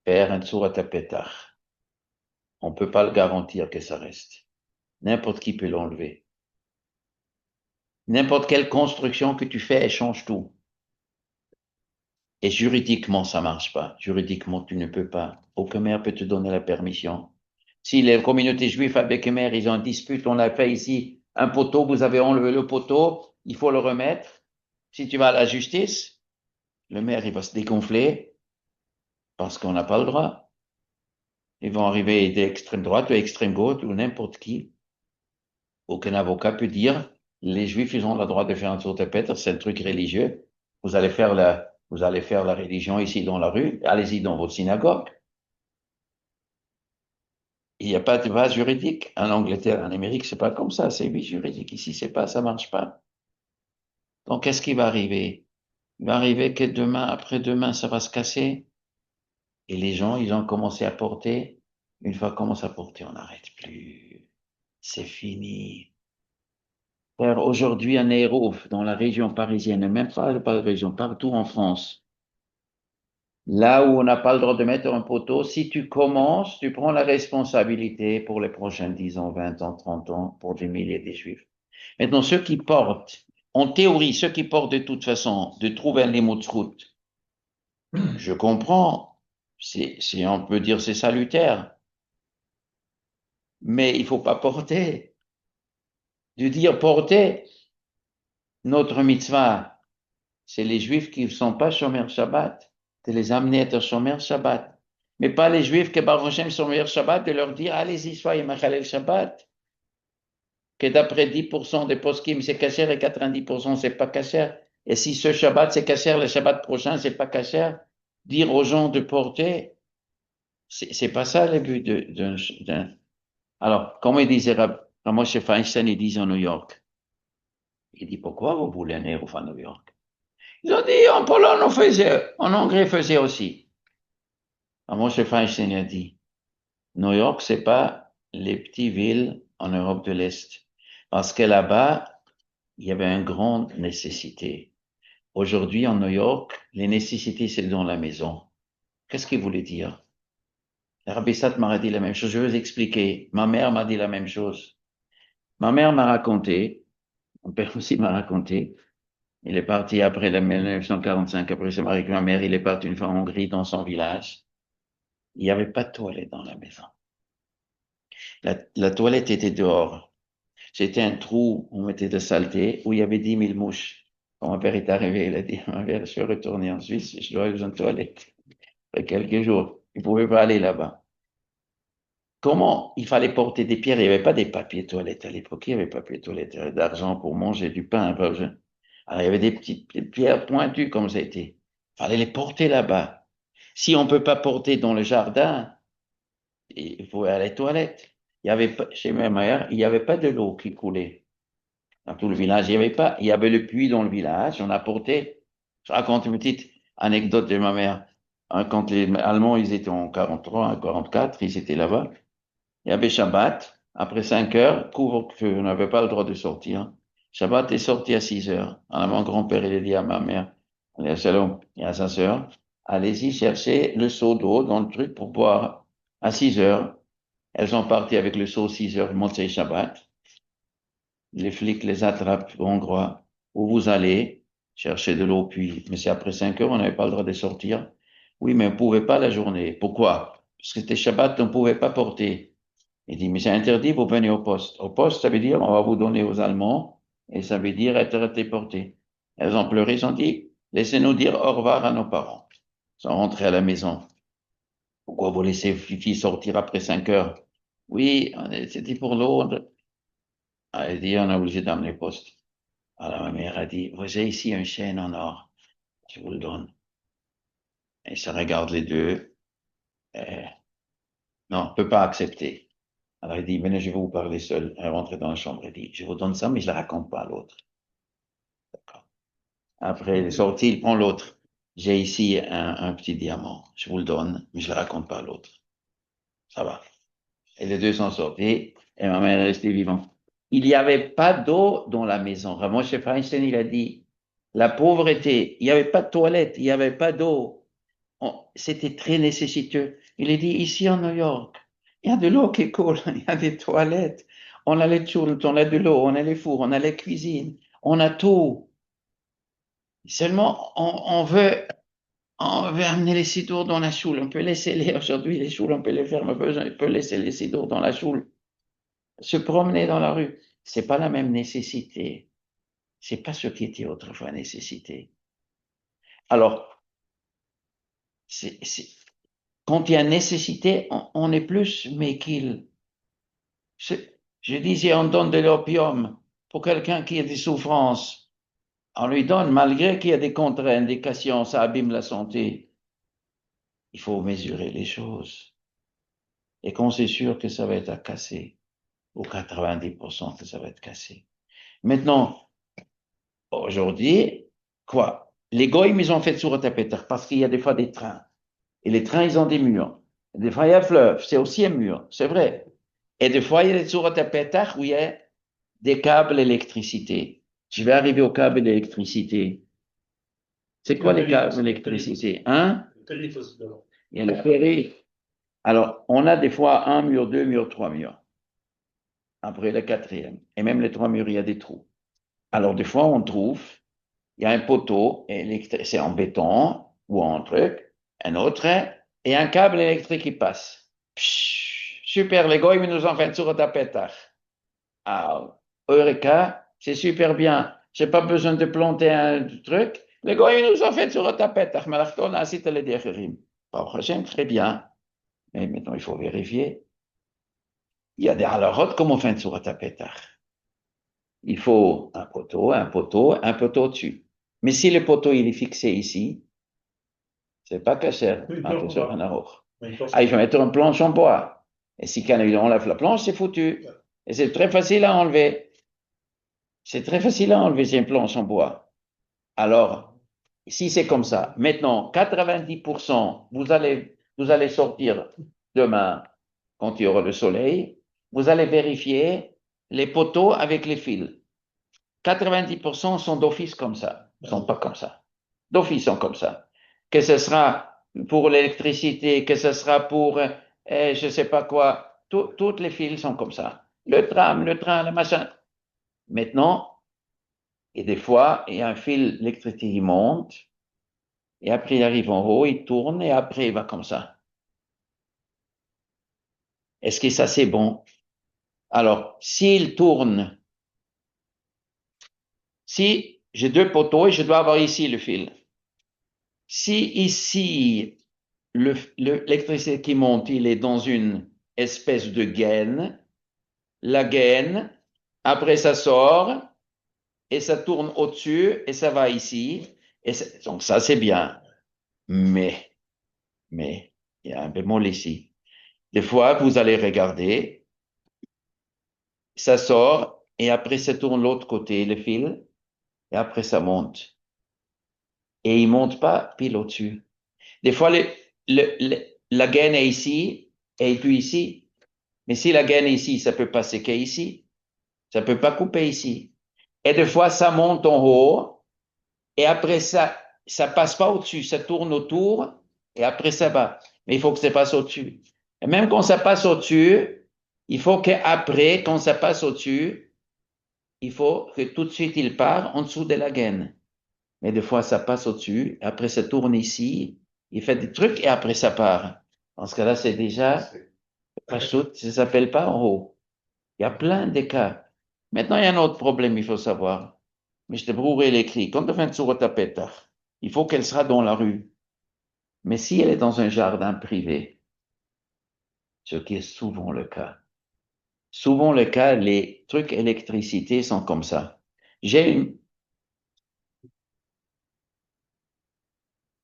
faire un tour à Tapetach, on peut pas le garantir que ça reste. N'importe qui peut l'enlever. N'importe quelle construction que tu fais, elle change tout. Et juridiquement, ça marche pas. Juridiquement, tu ne peux pas. Aucun maire peut te donner la permission. Si les communautés juives avec les maires, ils ont une dispute, on a fait ici un poteau, vous avez enlevé le poteau, il faut le remettre. Si tu vas à la justice, le maire, il va se dégonfler parce qu'on n'a pas le droit. Ils vont arriver d'extrême droite ou extrême gauche ou n'importe qui. Aucun avocat peut dire, les juifs, ils ont le droit de faire un tour de Peter, c'est un truc religieux. Vous allez faire la religion ici dans la rue, allez-y dans votre synagogue. Il n'y a pas de base juridique. En Angleterre, en Amérique, c'est pas comme ça, c'est oui juridique. Ici, c'est pas, ça marche pas. Donc, qu'est-ce qui va arriver? Il va arriver que demain, après-demain, ça va se casser. Et les gens, ils ont commencé à porter. Une fois qu'on commence à porter, on n'arrête plus. C'est fini. Faire aujourd'hui un héros dans la région parisienne, même pas la région, partout en France. Là où on n'a pas le droit de mettre un poteau, si tu commences, tu prends la responsabilité pour les prochains 10 ans, 20 ans, 30 ans, pour des milliers de juifs. Maintenant, ceux qui portent, en théorie, ceux qui portent de toute façon, de trouver un route, je comprends, on peut dire c'est salutaire, mais il faut pas porter. De dire porter, notre mitzvah, c'est les juifs qui ne sont pas Shomer Shabbat, de les amener à être Shomer Shabbat. Mais pas les juifs qui Baruch Hashem sont Shomer Shabbat, de leur dire, allez-y, soyez Machalel Shabbat. Que d'après 10% des poskim, c'est kasher et 90% c'est pas kasher. Et si ce Shabbat c'est kasher, le Shabbat prochain c'est pas kasher, dire aux gens de porter, c'est pas ça le but d'un. Alors, comme il disait Moshe Feinstein, il dit en New York, il dit pourquoi vous voulez un héros à New York? Ils ont dit en Pologne on faisait, en Hongrie faisait aussi. Moshe Feinstein a dit, New York c'est pas les petites villes en Europe de l'Est. Parce que là-bas, il y avait une grande nécessité. Aujourd'hui, en New York, les nécessités, c'est dans la maison. Qu'est-ce qu'il voulait dire? Rabbi Sat m'a dit la même chose. Je vais vous expliquer. Ma mère m'a dit la même chose. Ma mère m'a raconté, mon père aussi m'a raconté, Il est parti après le 1945, après se marier avec ma mère, il est parti une fois en Hongrie dans son village. Il n'y avait pas de toilette dans la maison. La toilette était dehors. C'était un trou, on mettait de saleté, où il y avait 10 000 mouches. Quand mon père est arrivé, il a dit, ma mère, je suis retourné en Suisse, je dois aller dans une toilette. Après quelques jours, il ne pouvait pas aller là-bas. Comment il fallait porter des pierres? Il n'y avait pas des papiers toilettes à l'époque, il y avait papier toilette, il y avait d'argent pour manger du pain. Alors, il y avait des petites pierres pointues comme ça était. Il fallait les porter là-bas. Si on ne peut pas porter dans le jardin, il faut aller à la toilette. Il y avait pas, chez ma mère, il n'y avait pas de l'eau qui coulait dans tout le village. Il y avait le puits dans le village. On a porté. Je raconte une petite anecdote de ma mère. Hein, quand les Allemands, ils étaient en 43, en 44, ils étaient là-bas. Il y avait Shabbat. Après 5 heures, couvre-feu. On n'avait pas le droit de sortir. Shabbat est sorti à 6 heures. Alors, mon grand-père, il a dit à ma mère, allez à Shalom et à sa sœur, allez-y chercher le seau d'eau dans le truc pour boire à 6 heures. Elles sont parties avec le seau 6 heures, Motzei Shabbat. Les flics les attrapent, hongrois. Où vous allez chercher de l'eau, puis, mais c'est après 5 heures, on n'avait pas le droit de sortir. Oui, mais on ne pouvait pas la journée. Pourquoi? Parce que c'était Shabbat, on ne pouvait pas porter. Il dit, mais c'est interdit, vous venez au poste. Au poste, ça veut dire, on va vous donner aux Allemands, et ça veut dire être déporté. Elles ont pleuré, elles ont dit, laissez-nous dire au revoir à nos parents. Elles sont rentrées à la maison. Pourquoi vous laissez Fifi sortir après 5 heures? Oui, c'était pour l'eau. Elle dit, on est obligé d'amener le poste. Alors ma mère a dit, vous avez ici un chêne en or, je vous le donne. Et ça regarde les deux. Non, on ne peut pas accepter. Alors il dit, venez, je vais vous parler seul. Elle rentre dans la chambre et dit, je vous donne ça, mais je ne la raconte pas à l'autre. D'accord. Après, il est sorti, il prend l'autre. J'ai ici un petit diamant, je vous le donne, mais je ne le raconte pas à l'autre. Ça va. Et les deux sont sortis, et ma mère est restée vivante. Il n'y avait pas d'eau dans la maison. Moshe Feinstein, il a dit, la pauvreté, il n'y avait pas de toilette, il n'y avait pas d'eau. C'était très nécessiteux. Il a dit, ici en New York, il y a de l'eau qui coule, il y a des toilettes, on a les tools, on a de l'eau, on a les fours, on a les cuisines, on a tout. Seulement, on veut amener les sidours dans la choule. On peut laisser aujourd'hui les choules, on peut les faire, mais on peut laisser les sidours dans la choule. Se promener dans la rue, c'est pas la même nécessité. C'est pas ce qui était autrefois nécessité. Alors, quand il y a nécessité, on est plus mais qu'il. Je disais, on donne de l'opium pour quelqu'un qui a des souffrances. On lui donne, malgré qu'il y a des contre-indications, ça abîme la santé. Il faut mesurer les choses. Et quand c'est sûr que ça va être à casser, ou 90% que ça va être cassé. Maintenant, aujourd'hui, quoi? Les goïms, ils ont fait sur Peter parce qu'il y a des fois des trains. Et les trains, ils ont des murs. Et des fois, il y a un fleuve, c'est aussi un mur, c'est vrai. Et des fois, il y a des sur Peter où il y a des câbles d'électricité. Je vais arriver aux câbles d'électricité. C'est quoi les câbles d'électricité? Hein? Il y a le ferry. Alors, on a des fois un mur, deux murs, trois murs. Après le quatrième. Et même les trois murs, il y a des trous. Alors, des fois, on trouve, il y a un poteau électrique, c'est en béton ou en truc, un autre, et un câble électrique qui passe. Psh, super, les gars, ils nous ont fait sur le tapetard. Ah, Eureka, c'est super bien. J'ai pas besoin de planter un truc. Les gars, ils nous ont fait sur le tapetard. Mais on a cité les derrière. Prochain, très bien. Mais maintenant, il faut vérifier. Il y a des halakhot comme on fait sur le tapetard. Il faut un poteau, un poteau, un poteau dessus. Mais si le poteau il est fixé ici, c'est pas caché. Ah, il faut mettre une planche en bois. Et si quand il enlève la planche, c'est foutu. Et c'est très facile à enlever. C'est très facile à enlever si une planche en bois. Alors, si c'est comme ça, maintenant, 90%, vous allez sortir demain, quand il y aura le soleil, vous allez vérifier les poteaux avec les fils. 90% sont d'office comme ça. Ils ne sont pas comme ça. D'office sont comme ça. Que ce sera pour l'électricité, que ce sera pour, je ne sais pas quoi, toutes les fils sont comme ça. Le tram, le train, le machin. Maintenant, Et des fois, il y a un fil électrique qui monte, et après il arrive en haut, il tourne, et après il va comme ça. Est-ce que ça c'est bon? Alors, s'il tourne, si j'ai deux poteaux et je dois avoir ici le fil. Si ici, l'électricité qui monte, il est dans une espèce de gaine, la gaine, après ça sort, et ça tourne au-dessus, et ça va ici, donc ça c'est bien. Mais, il y a un bémol ici. Des fois, vous allez regarder, ça sort, et après ça tourne l'autre côté, le fil, et après ça monte. Et il monte pas pile au-dessus. Des fois, la gaine est ici, et puis ici. Mais si la gaine est ici, ça peut pas séquer ici. Ça peut pas couper ici. Et des fois, ça monte en haut, et après ça passe pas au-dessus, ça tourne autour, et après ça va. Mais il faut que ça passe au-dessus. Et même quand ça passe au-dessus, il faut qu'après, quand ça passe au-dessus, il faut que tout de suite il part en dessous de la gaine. Mais des fois, ça passe au-dessus, après ça tourne ici, il fait des trucs, et après ça part. Dans ce cas-là, c'est déjà, ça s'appelle pas en haut. Il y a plein de cas. Maintenant, il y a un autre problème, il faut savoir. Mais je te brouillerai l'écrit. Quand tu fais une sourate à pétard, il faut qu'elle sera dans la rue. Mais si elle est dans un jardin privé, ce qui est souvent le cas, les trucs électricité sont comme ça.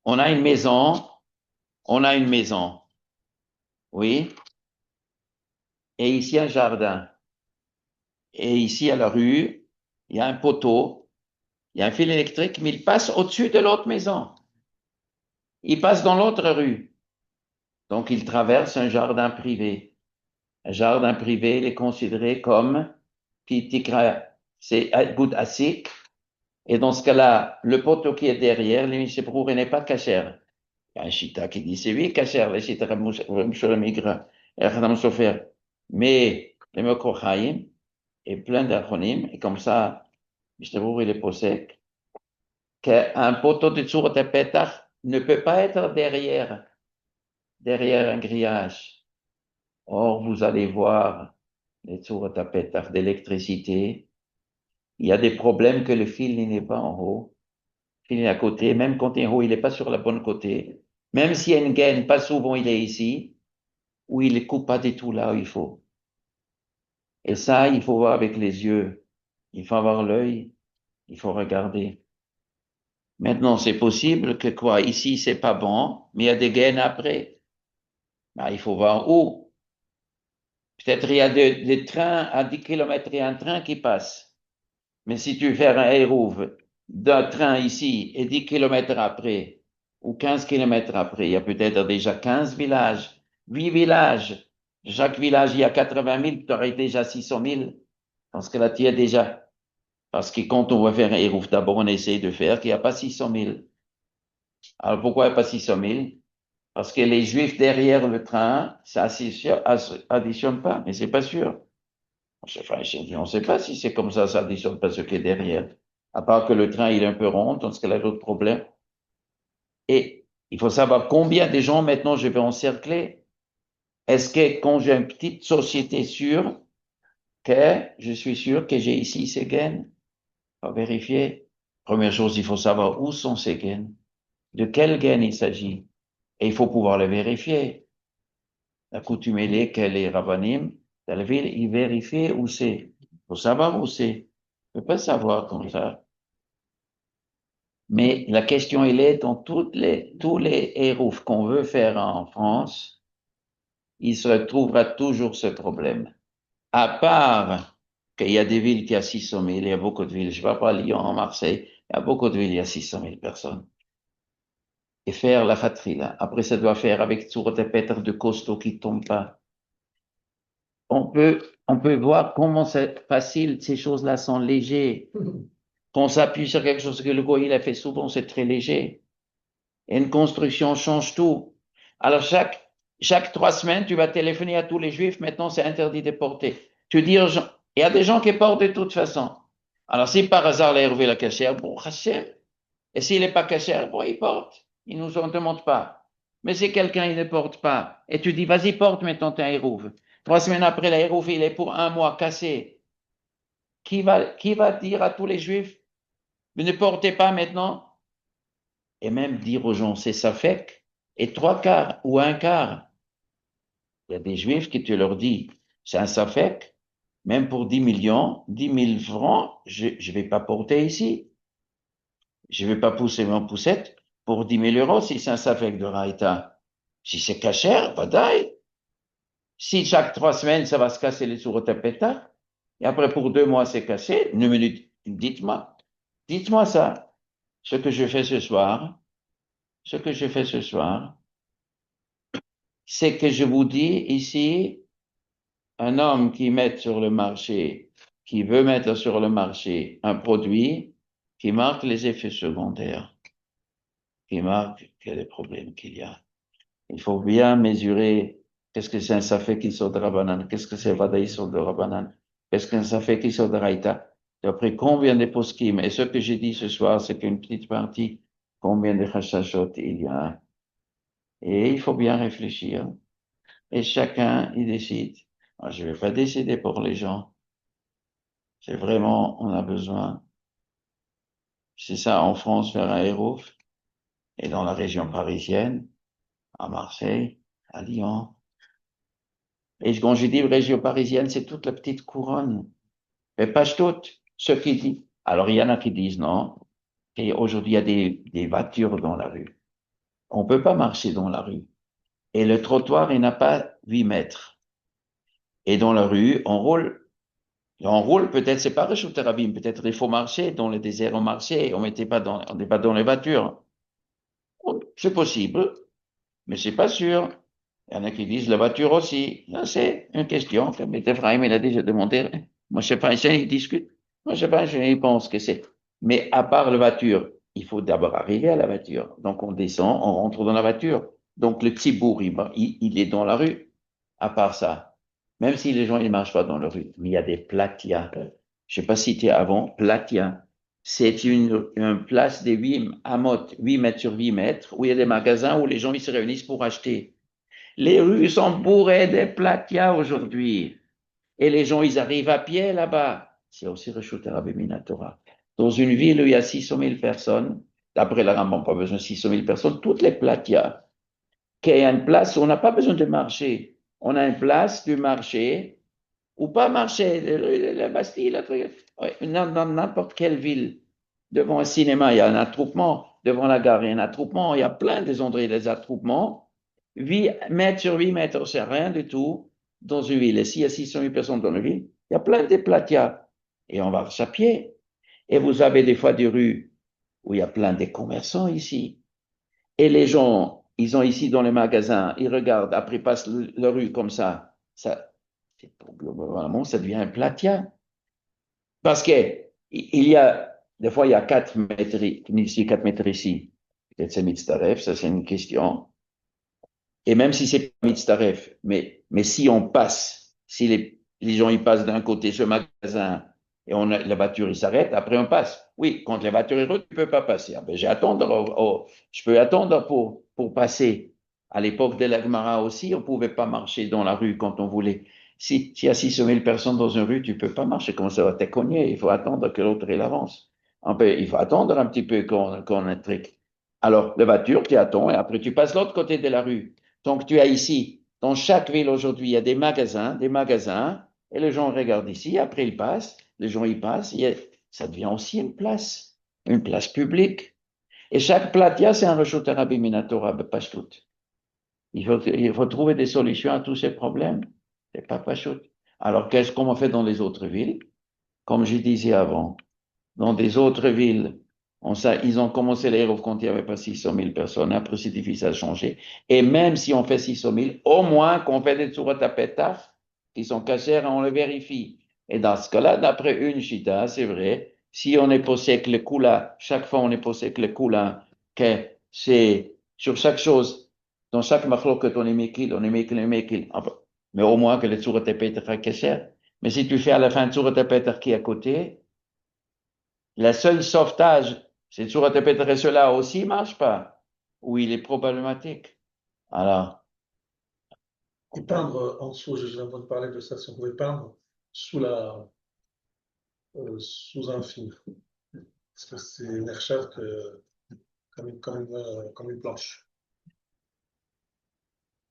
On a une maison, oui, et ici un jardin. Et ici à la rue, il y a un poteau, il y a un fil électrique, mais il passe au-dessus de l'autre maison. Il passe dans l'autre rue. Donc, il traverse un jardin privé. Un jardin privé, il est considéré comme pitikra, c'est bout asik. Et dans ce cas-là, le poteau qui est derrière, lui, c'est pour n'est pas cachère. Il y a un chita qui dit c'est oui, cachère, le chita migra, mais le Mekochaim est plein d'acronymes, et comme ça, je te il est posé qu'un poteau de Tsurat Petach ne peut pas être derrière un grillage. Or, vous allez voir les Tsurat Petach d'électricité, il y a des problèmes que le fil n'est pas en haut, le fil est à côté, même quand il est en haut, il n'est pas sur la bonne côté. Même s'il y a une gaine, pas souvent il est ici, ou il ne coupe pas du tout là où il faut. Et ça, il faut voir avec les yeux. Il faut avoir l'œil, il faut regarder. Maintenant, c'est possible que quoi, ici, c'est pas bon, mais il y a des gaines après. Ben, il faut voir où. Peut-être il y a des trains à 10 km, il y a un train qui passe. Mais si tu fais un hérouve d'un train ici et 10 km après, ou 15 km après, il y a peut-être déjà 15 villages, 8 villages. Chaque village, il y a 80 000, tu aurais déjà 600 000. Dans ce cas-là, tu y es déjà. Parce que quand on va faire un hérouve, d'abord, on essaie de faire qu'il n'y a pas 600 000. Alors, pourquoi il n'y a pas 600 000? Parce que les Juifs derrière le train, ça additionne pas, mais c'est pas sûr. On ne sait pas si c'est comme ça additionne pas ce qui est derrière. À part que le train, il est un peu rond, dans ce cas-là, l'autre problème. Et il faut savoir combien de gens maintenant je vais encercler. Est-ce que quand j'ai une petite société sûre, que je suis sûr que j'ai ici ces gaines? Faut vérifier. Première chose, il faut savoir où sont ces gaines. De quelles gaines il s'agit. Et il faut pouvoir les vérifier. Accoutumez-les que les rabbinim de la ville, ils vérifient où c'est. Il faut savoir où c'est. On ne peut pas savoir comme ça. Mais la question, elle est dans tous les héroufs qu'on veut faire en France, il se trouvera toujours ce problème. À part qu'il y a des villes qui ont 600 000, il y a beaucoup de villes, je ne vais pas à Lyon, Marseille, il y a beaucoup de villes, il y a 600 000 personnes. Et faire la fatrie là. Après, ça doit faire avec sur des pétres de costaud qui ne tombent pas. On peut voir comment c'est facile, ces choses-là sont légères. Quand on s'appuie sur quelque chose que le goy il a fait souvent, c'est très léger. Et une construction change tout. Alors, chaque 3 semaines, tu vas téléphoner à tous les juifs, maintenant c'est interdit de porter. Tu dis aux gens, il y a des gens qui portent de toute façon. Alors, si par hasard l'Hérouvé la cachère, bon, Hachem. Et s'il n'est pas cachère, bon, il porte. Il nous en demande pas. Mais si quelqu'un, il ne porte pas, et tu dis, vas-y, porte maintenant ton Hérouve. 3 semaines après, l'Hérouve, il est pour un mois cassé. Qui va dire à tous les Juifs, mais ne portez pas maintenant? Et même dire aux gens, c'est Safek, et 3 quarts ou un quart. Il y a des Juifs qui tu leur dis, c'est un Safek, même pour 10 millions, 10 000 francs, je ne vais pas porter ici. Je ne vais pas pousser mon poussette pour 10 000 € si c'est un Safek de Raïta. Si c'est cachère, badaï. Si chaque 3 semaines, ça va se casser les sourotapétas, et après pour 2 mois, c'est cassé, une minute, dites-moi ça. Ce que je fais ce soir, ce que je fais ce soir, c'est que je vous dis ici, un homme qui met sur le marché, qui veut mettre sur le marché un produit qui marque les effets secondaires, qui marque quel est le problème qu'il y a. Il faut bien mesurer qu'est-ce que c'est un safek qui sort de Rabbanan, qu'est-ce que c'est Vadaï sort de Rabbanan, qu'est-ce qu'un safek qui sort de Raïta. D'après combien de poskim, et ce que j'ai dit ce soir, c'est qu'une petite partie, combien de chashashot il y a. Et il faut bien réfléchir. Et chacun, il décide. Moi, je ne vais pas décider pour les gens. C'est vraiment, on a besoin. C'est ça, en France, vers un héros, et dans la région parisienne, à Marseille, à Lyon. Et quand je dis région parisienne, c'est toute la petite couronne. Mais pas toutes. Ceux qui disent. Alors, il y en a qui disent non. Et aujourd'hui, il y a des voitures dans la rue. On ne peut pas marcher dans la rue. Et le trottoir, il n'a pas 8 mètres. Et dans la rue, on roule. Et on roule, peut-être, c'est pas Reshut Rabim, peut-être il faut marcher. Dans le désert, on marchait. On n'était pas dans les voitures. C'est possible, mais c'est pas sûr. Il y en a qui disent la voiture aussi. Là, c'est une question que M. Ephraim, il a déjà demandé. Moi, je sais pas, il discute. Moi, je sais pas, je pense que c'est. Mais à part la voiture, il faut d'abord arriver à la voiture. Donc, on descend, on rentre dans la voiture. Donc, le petit bourg, il est dans la rue. À part ça. Même si les gens, ils marchent pas dans la rue. Mais il y a des platias. Je sais pas si tu es avant, platia. C'est une place de 8 mètres sur 8 mètres, où il y a des magasins où les gens, ils se réunissent pour acheter. Les rues sont bourrées de platias aujourd'hui. Et les gens, ils arrivent à pied là-bas. C'est aussi Reshut Rabbi Minatora. Dans une ville où il y a 600 000 personnes, d'après la Rambam, pas besoin de 600 000 personnes, toutes les platias, qu'il y a une place où on n'a pas besoin de marcher. On a une place du marché, ou pas marcher, la Bastille, la truc. Ouais, dans n'importe quelle ville, devant un cinéma, il y a un attroupement. Devant la gare, il y a un attroupement. Il y a plein des endroits des attroupements. 8 mètres sur 8 mètres, c'est rien du tout dans une ville. Et s'il y a 600 000 personnes dans une ville, il y a plein de platias. Et on marche à pied. Et vous avez des fois des rues où il y a plein de commerçants ici. Et les gens, ils ont ici dans les magasins, ils regardent, après ils passent la rue comme ça, globalement, ça devient un platia. Parce que il y a, des fois, il y a 4 mètres ici, 4 mètres ici. Peut-être c'est Mitzaref, ça c'est une question. Et même si c'est pas Mitzaref, mais si on passe, si les gens ils passent d'un côté ce magasin et la voiture il s'arrête, après on passe. Oui, quand la voiture est route, tu peux pas passer. Ah ben, je peux attendre pour passer. À l'époque de la Gemara aussi, on pouvait pas marcher dans la rue quand on voulait. Si il y a 600 000 personnes dans une rue, tu peux pas marcher. Comment ça va te cogner? Il faut attendre que l'autre il avance. Il faut attendre un petit peu qu'on ait truc. Alors, la voiture, tu attends et après tu passes l'autre côté de la rue. Donc, tu as ici, dans chaque ville aujourd'hui, il y a des magasins, et les gens regardent ici, après ils passent, les gens y passent, ça devient aussi une place publique. Et chaque platia, c'est un Reshut Rabbi Minatora, Pashtout. Il faut trouver des solutions à tous ces problèmes. C'est pas Pashtout. Alors, qu'est-ce qu'on fait dans les autres villes? Comme je disais avant, dans des autres villes, ils ont commencé les quand il n'y avait pas 600 000 personnes. Après, c'est difficile à changer. Et même si on fait 600 000, au moins qu'on fait des tsurat à pétaf qui sont cachères, on le vérifie. Et dans ce cas-là, d'après une chita, c'est vrai, si on est posé avec le kula, chaque fois on est posé avec le kula, que c'est sur chaque chose, dans chaque machloket on est mekil. Enfin, mais au moins que le tsurat à pétaf est cachère. Mais si tu fais à la fin tsurat à pétaf qui est à côté, Le seul sauvetage, c'est sur et cela aussi marche pas, ou il est problématique. Alors, Et peindre en dessous, j'ai entendu parler de ça, si on pouvait peindre sous un fil. Parce que c'est Nerchel comme une planche.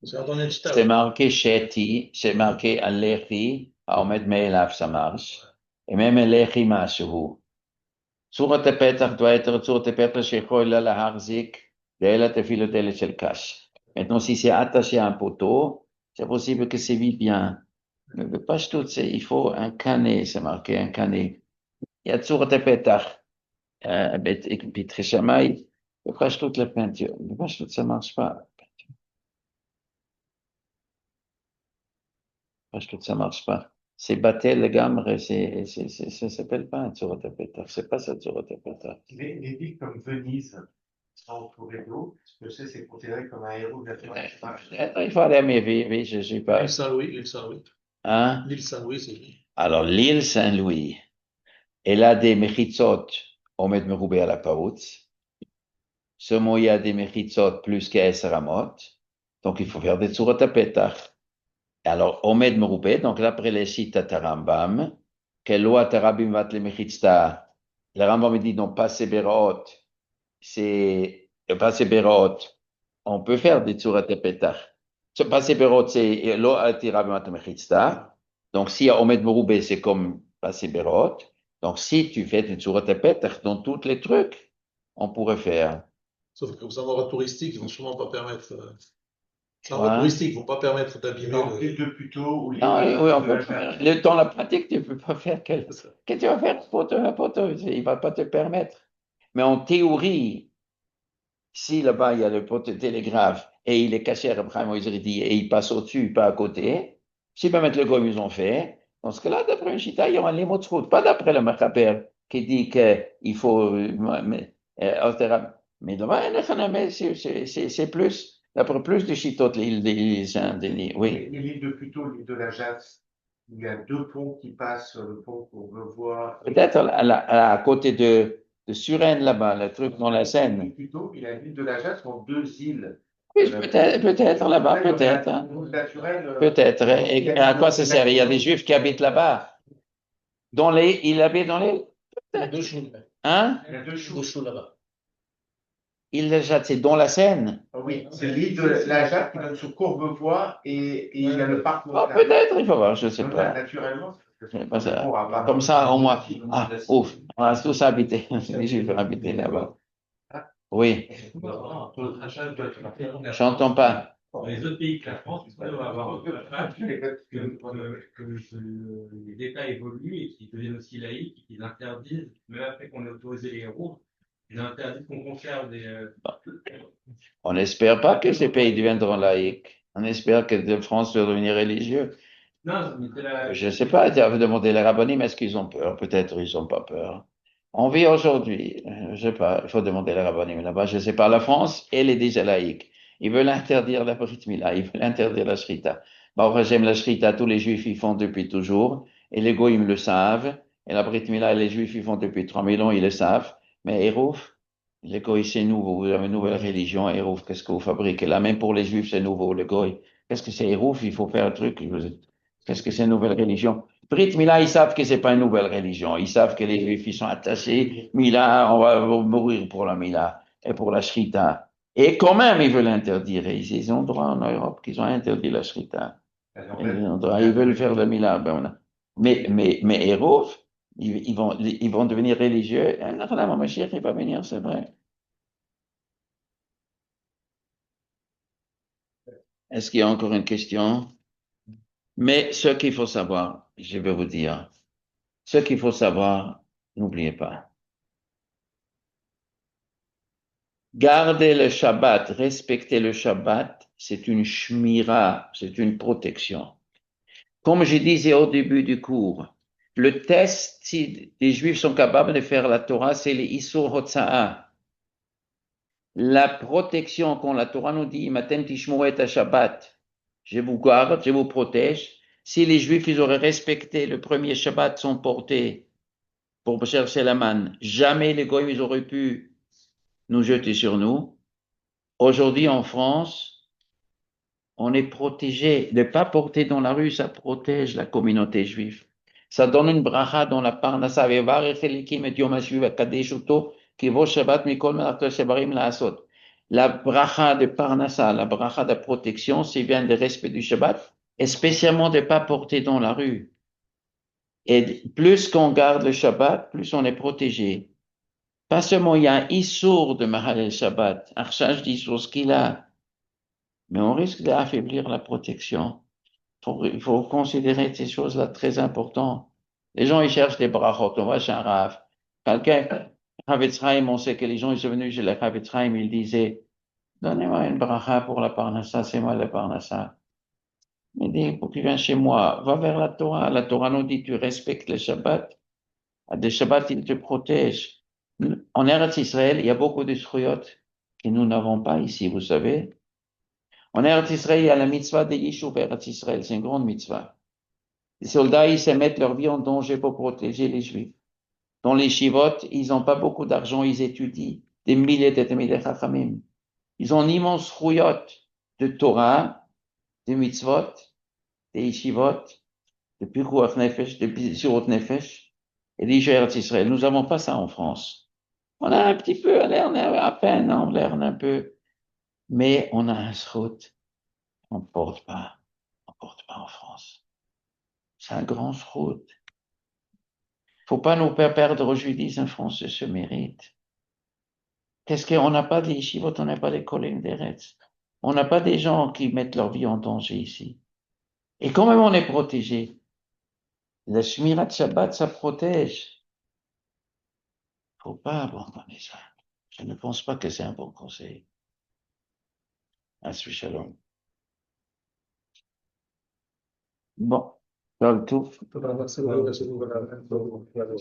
J'ai entendu un c'est ch'tao. marqué Sheti, c'est marqué Alechi, Ahmed Meelav, ça marche. Et même Alechi Mashu. Surat Petach doit être Surat Petach Shechoy la Harzik, Deila Tefilo Dele Shel Kash. Maintenant, si c'est attaché à un poteau, c'est possible que c'est vite bien. Mais le Pashtout, il faut un canet, c'est marqué un canet. Il y a Surat Petach, Pitre Shamay, le Pashtout, la peinture. Le Pashtout, ça marche pas. Pashtout, ça marche pas. C'est Batel, le Gamre, ça s'appelle pas un Surat Petach. C'est pas ça, Surat Petach. Les villes comme Venise sont entourées d'eau. Ce que c'est considéré comme un héros de la Il faut aller à mes vies, oui, je suis pas. L'île Saint-Louis, l'île Saint-Louis. Hein? L'île Saint-Louis, c'est lui. Alors, l'île Saint-Louis, elle a des mechitzot, on met meroubé à la paoutz. Ce mot, il y a des mechitzot plus qu'Es Ramot. Donc, il faut faire des tsurat à petach. Alors, Omed Meroubé, donc là, après les sites à Tarambam, quelle loi Tarabim vat le mechitzta? Le Rambam dit non, pas Seberot, c'est pas Seberot. On peut faire des tsurat à petach. Ce pas Seberot, c'est lo Tarabim vat le mechitzta. Donc, si Omed Meroubé, c'est comme pas Seberot. Donc, si tu fais des tsurat à petach dans tous les trucs, on pourrait faire. Sauf que aux endroits touristiques, ils vont sûrement pas permettre. Les endroits Ouais. touristiques vont pas permettre d'abîmer Les deux plutôt ou les Non, deux oui, on de peut la faire. Jacques. Dans la pratique, tu peux pas faire C'est ça. qu'est-ce que tu vas faire un poteau, il va pas te permettre. Mais en théorie, si là-bas il y a le poteau télégraphe et il est caché après Moïse dit et il passe au-dessus, pas à côté, s'ils peuvent mettre le comme ils ont fait, dans ce cas-là, d'après un chita, il y aura les mots de route, pas d'après le Machaber qui dit qu'il faut. Mais là-bas, c'est plus, d'après plus de chitot, oui. Mais l'île de Puteaux, l'île de la Jasse, il y a deux ponts qui passent, le pont qu'on veut voir. Peut-être à côté de Suresnes, là-bas, le truc dans la Seine. Plutôt, il y a l'île de la Jasse sont deux îles. Oui, peut-être là-bas, peut-être. Hein. Peut-être. Et à quoi ça sert? Il y a des Juifs qui habitent là-bas. Ils habitent dans les. Il y a deux choux. Hein? Il y a deux Deux choux. choux là-bas. C'est dans la Seine. Ah oui, c'est l'île de la Jatte qui donne sur Courbevoie et il y a le parc Oh, Montagne. peut-être, il faut voir, je ne sais Donc, pas. naturellement, C'est pas ça. bon, à part- Comme ça, au moins. Ah, ouf, on va tous habiter. Les Juifs vont habiter là-bas. Oui, j'entends pas. Dans les autres pays que la France, on peut avoir que les États évoluent et qu'ils deviennent aussi laïcs et qu'ils interdisent, même après qu'on ait autorisé les héros, ils interdisent qu'on conserve des. On n'espère pas que ces pays deviendront laïcs. On espère que la France va devenir religieux. Non, mais c'est la. Je ne sais pas, tu as demandé les rabbinim, est-ce qu'ils ont peur? Peut-être ils n'ont pas peur. On vit aujourd'hui, je ne sais pas, il faut demander les rabbinim là-bas, je ne sais pas. La France, elle est déjà laïque. Ils veulent interdire la Brit Mila, ils veulent interdire la Shrita. Bon, j'aime la Shrita, tous les juifs ils font depuis toujours, et les goïms le savent, et la Brit Mila, les juifs ils font depuis 3000 ans, ils le savent. Mais Hérouf, les goïs c'est nouveau, vous avez une nouvelle religion, Hérouf, qu'est-ce que vous fabriquez là? Même pour les juifs c'est nouveau, le goï. Qu'est-ce que c'est Hérouf? Il faut faire un truc. Qu'est-ce que c'est une nouvelle religion? Brit Mila, ils savent que c'est pas une nouvelle religion. Ils savent que les Juifs, ils sont attachés. Mila, on va mourir pour la Mila et pour la Shrita. Et quand même, ils veulent interdire. Et ils ont droit en Europe qu'ils ont interdit la Shrita. Ils veulent faire la Mila. Mais Hérouf, ils vont devenir religieux. La Mashiach, il va venir, c'est vrai. Est-ce qu'il y a encore une question? Mais ce qu'il faut savoir, je vais vous dire, ce qu'il faut savoir, n'oubliez pas. Garder le Shabbat, respecter le Shabbat, c'est une shmira, c'est une protection. Comme je disais au début du cours, le test, si les Juifs sont capables de faire la Torah, c'est les Isur Hotza'a. La protection, quand la Torah nous dit, Matem tishmoret à Shabbat, je vous garde, je vous protège. Si les Juifs, ils auraient respecté le premier Shabbat sans porter, pour chercher la manne. Jamais les goyim ils auraient pu nous jeter sur nous. Aujourd'hui, en France, on est protégé. Ne pas porter dans la rue, ça protège la communauté juive. Ça donne une bracha dans la parnassa. La bracha de parnassa, la bracha de protection, c'est bien le respect du Shabbat, et spécialement de ne pas porter dans la rue. Et plus qu'on garde le Shabbat, plus on est protégé. Pas seulement il y a un issour de Mahalel Shabbat, un charge d'issour ce qu'il a, mais on risque d'affaiblir la protection. Il faut considérer ces choses-là très importantes. Les gens, ils cherchent des brachot. On va chez un Rav. Quelqu'un, Chavetz Chaim, on sait que les gens, ils sont venus chez le Chavetz Chaim, ils disaient, donnez-moi une bracha pour la parnassa, c'est moi la parnassa. Il dit, pour qu'il vienne chez moi, va vers la Torah. La Torah nous dit, tu respectes le Shabbat. Le Shabbat, il te protège. En Eretz Israël, il y a beaucoup de shruyot que nous n'avons pas ici, vous savez. En Eretz Israël, il y a la mitzvah de Yishuv Eretz Israël. C'est une grande mitzvah. Les soldats, ils se mettent leur vie en danger pour protéger les Juifs. Dans les shivot, ils n'ont pas beaucoup d'argent, ils étudient des milliers de Talmidei Chachamim. Ils ont une immense rouillotte de Torah, de mitzvot, des yeshivot, de Pikuach Nefesh, de Sirot Nefesh, et d'Israël Israël. Nous n'avons pas ça en France. On a un petit peu, on a à peine, on lerne un peu, mais on a un srout. On ne porte pas en France. C'est un grand srout. Faut pas nous faire perdre au judaïsme français ce mérite. Qu'est-ce qu'on n'a pas des yeshivot, on n'a pas des collègues d'Eretz. On n'a pas des gens qui mettent leur vie en danger ici. Et quand même on est protégé. La Shmirat Shabbat, ça protège. Faut pas abandonner ça. Je ne pense pas que c'est un bon conseil. Asri Shalom. Bon, dans le tout. Todavía se vuelve a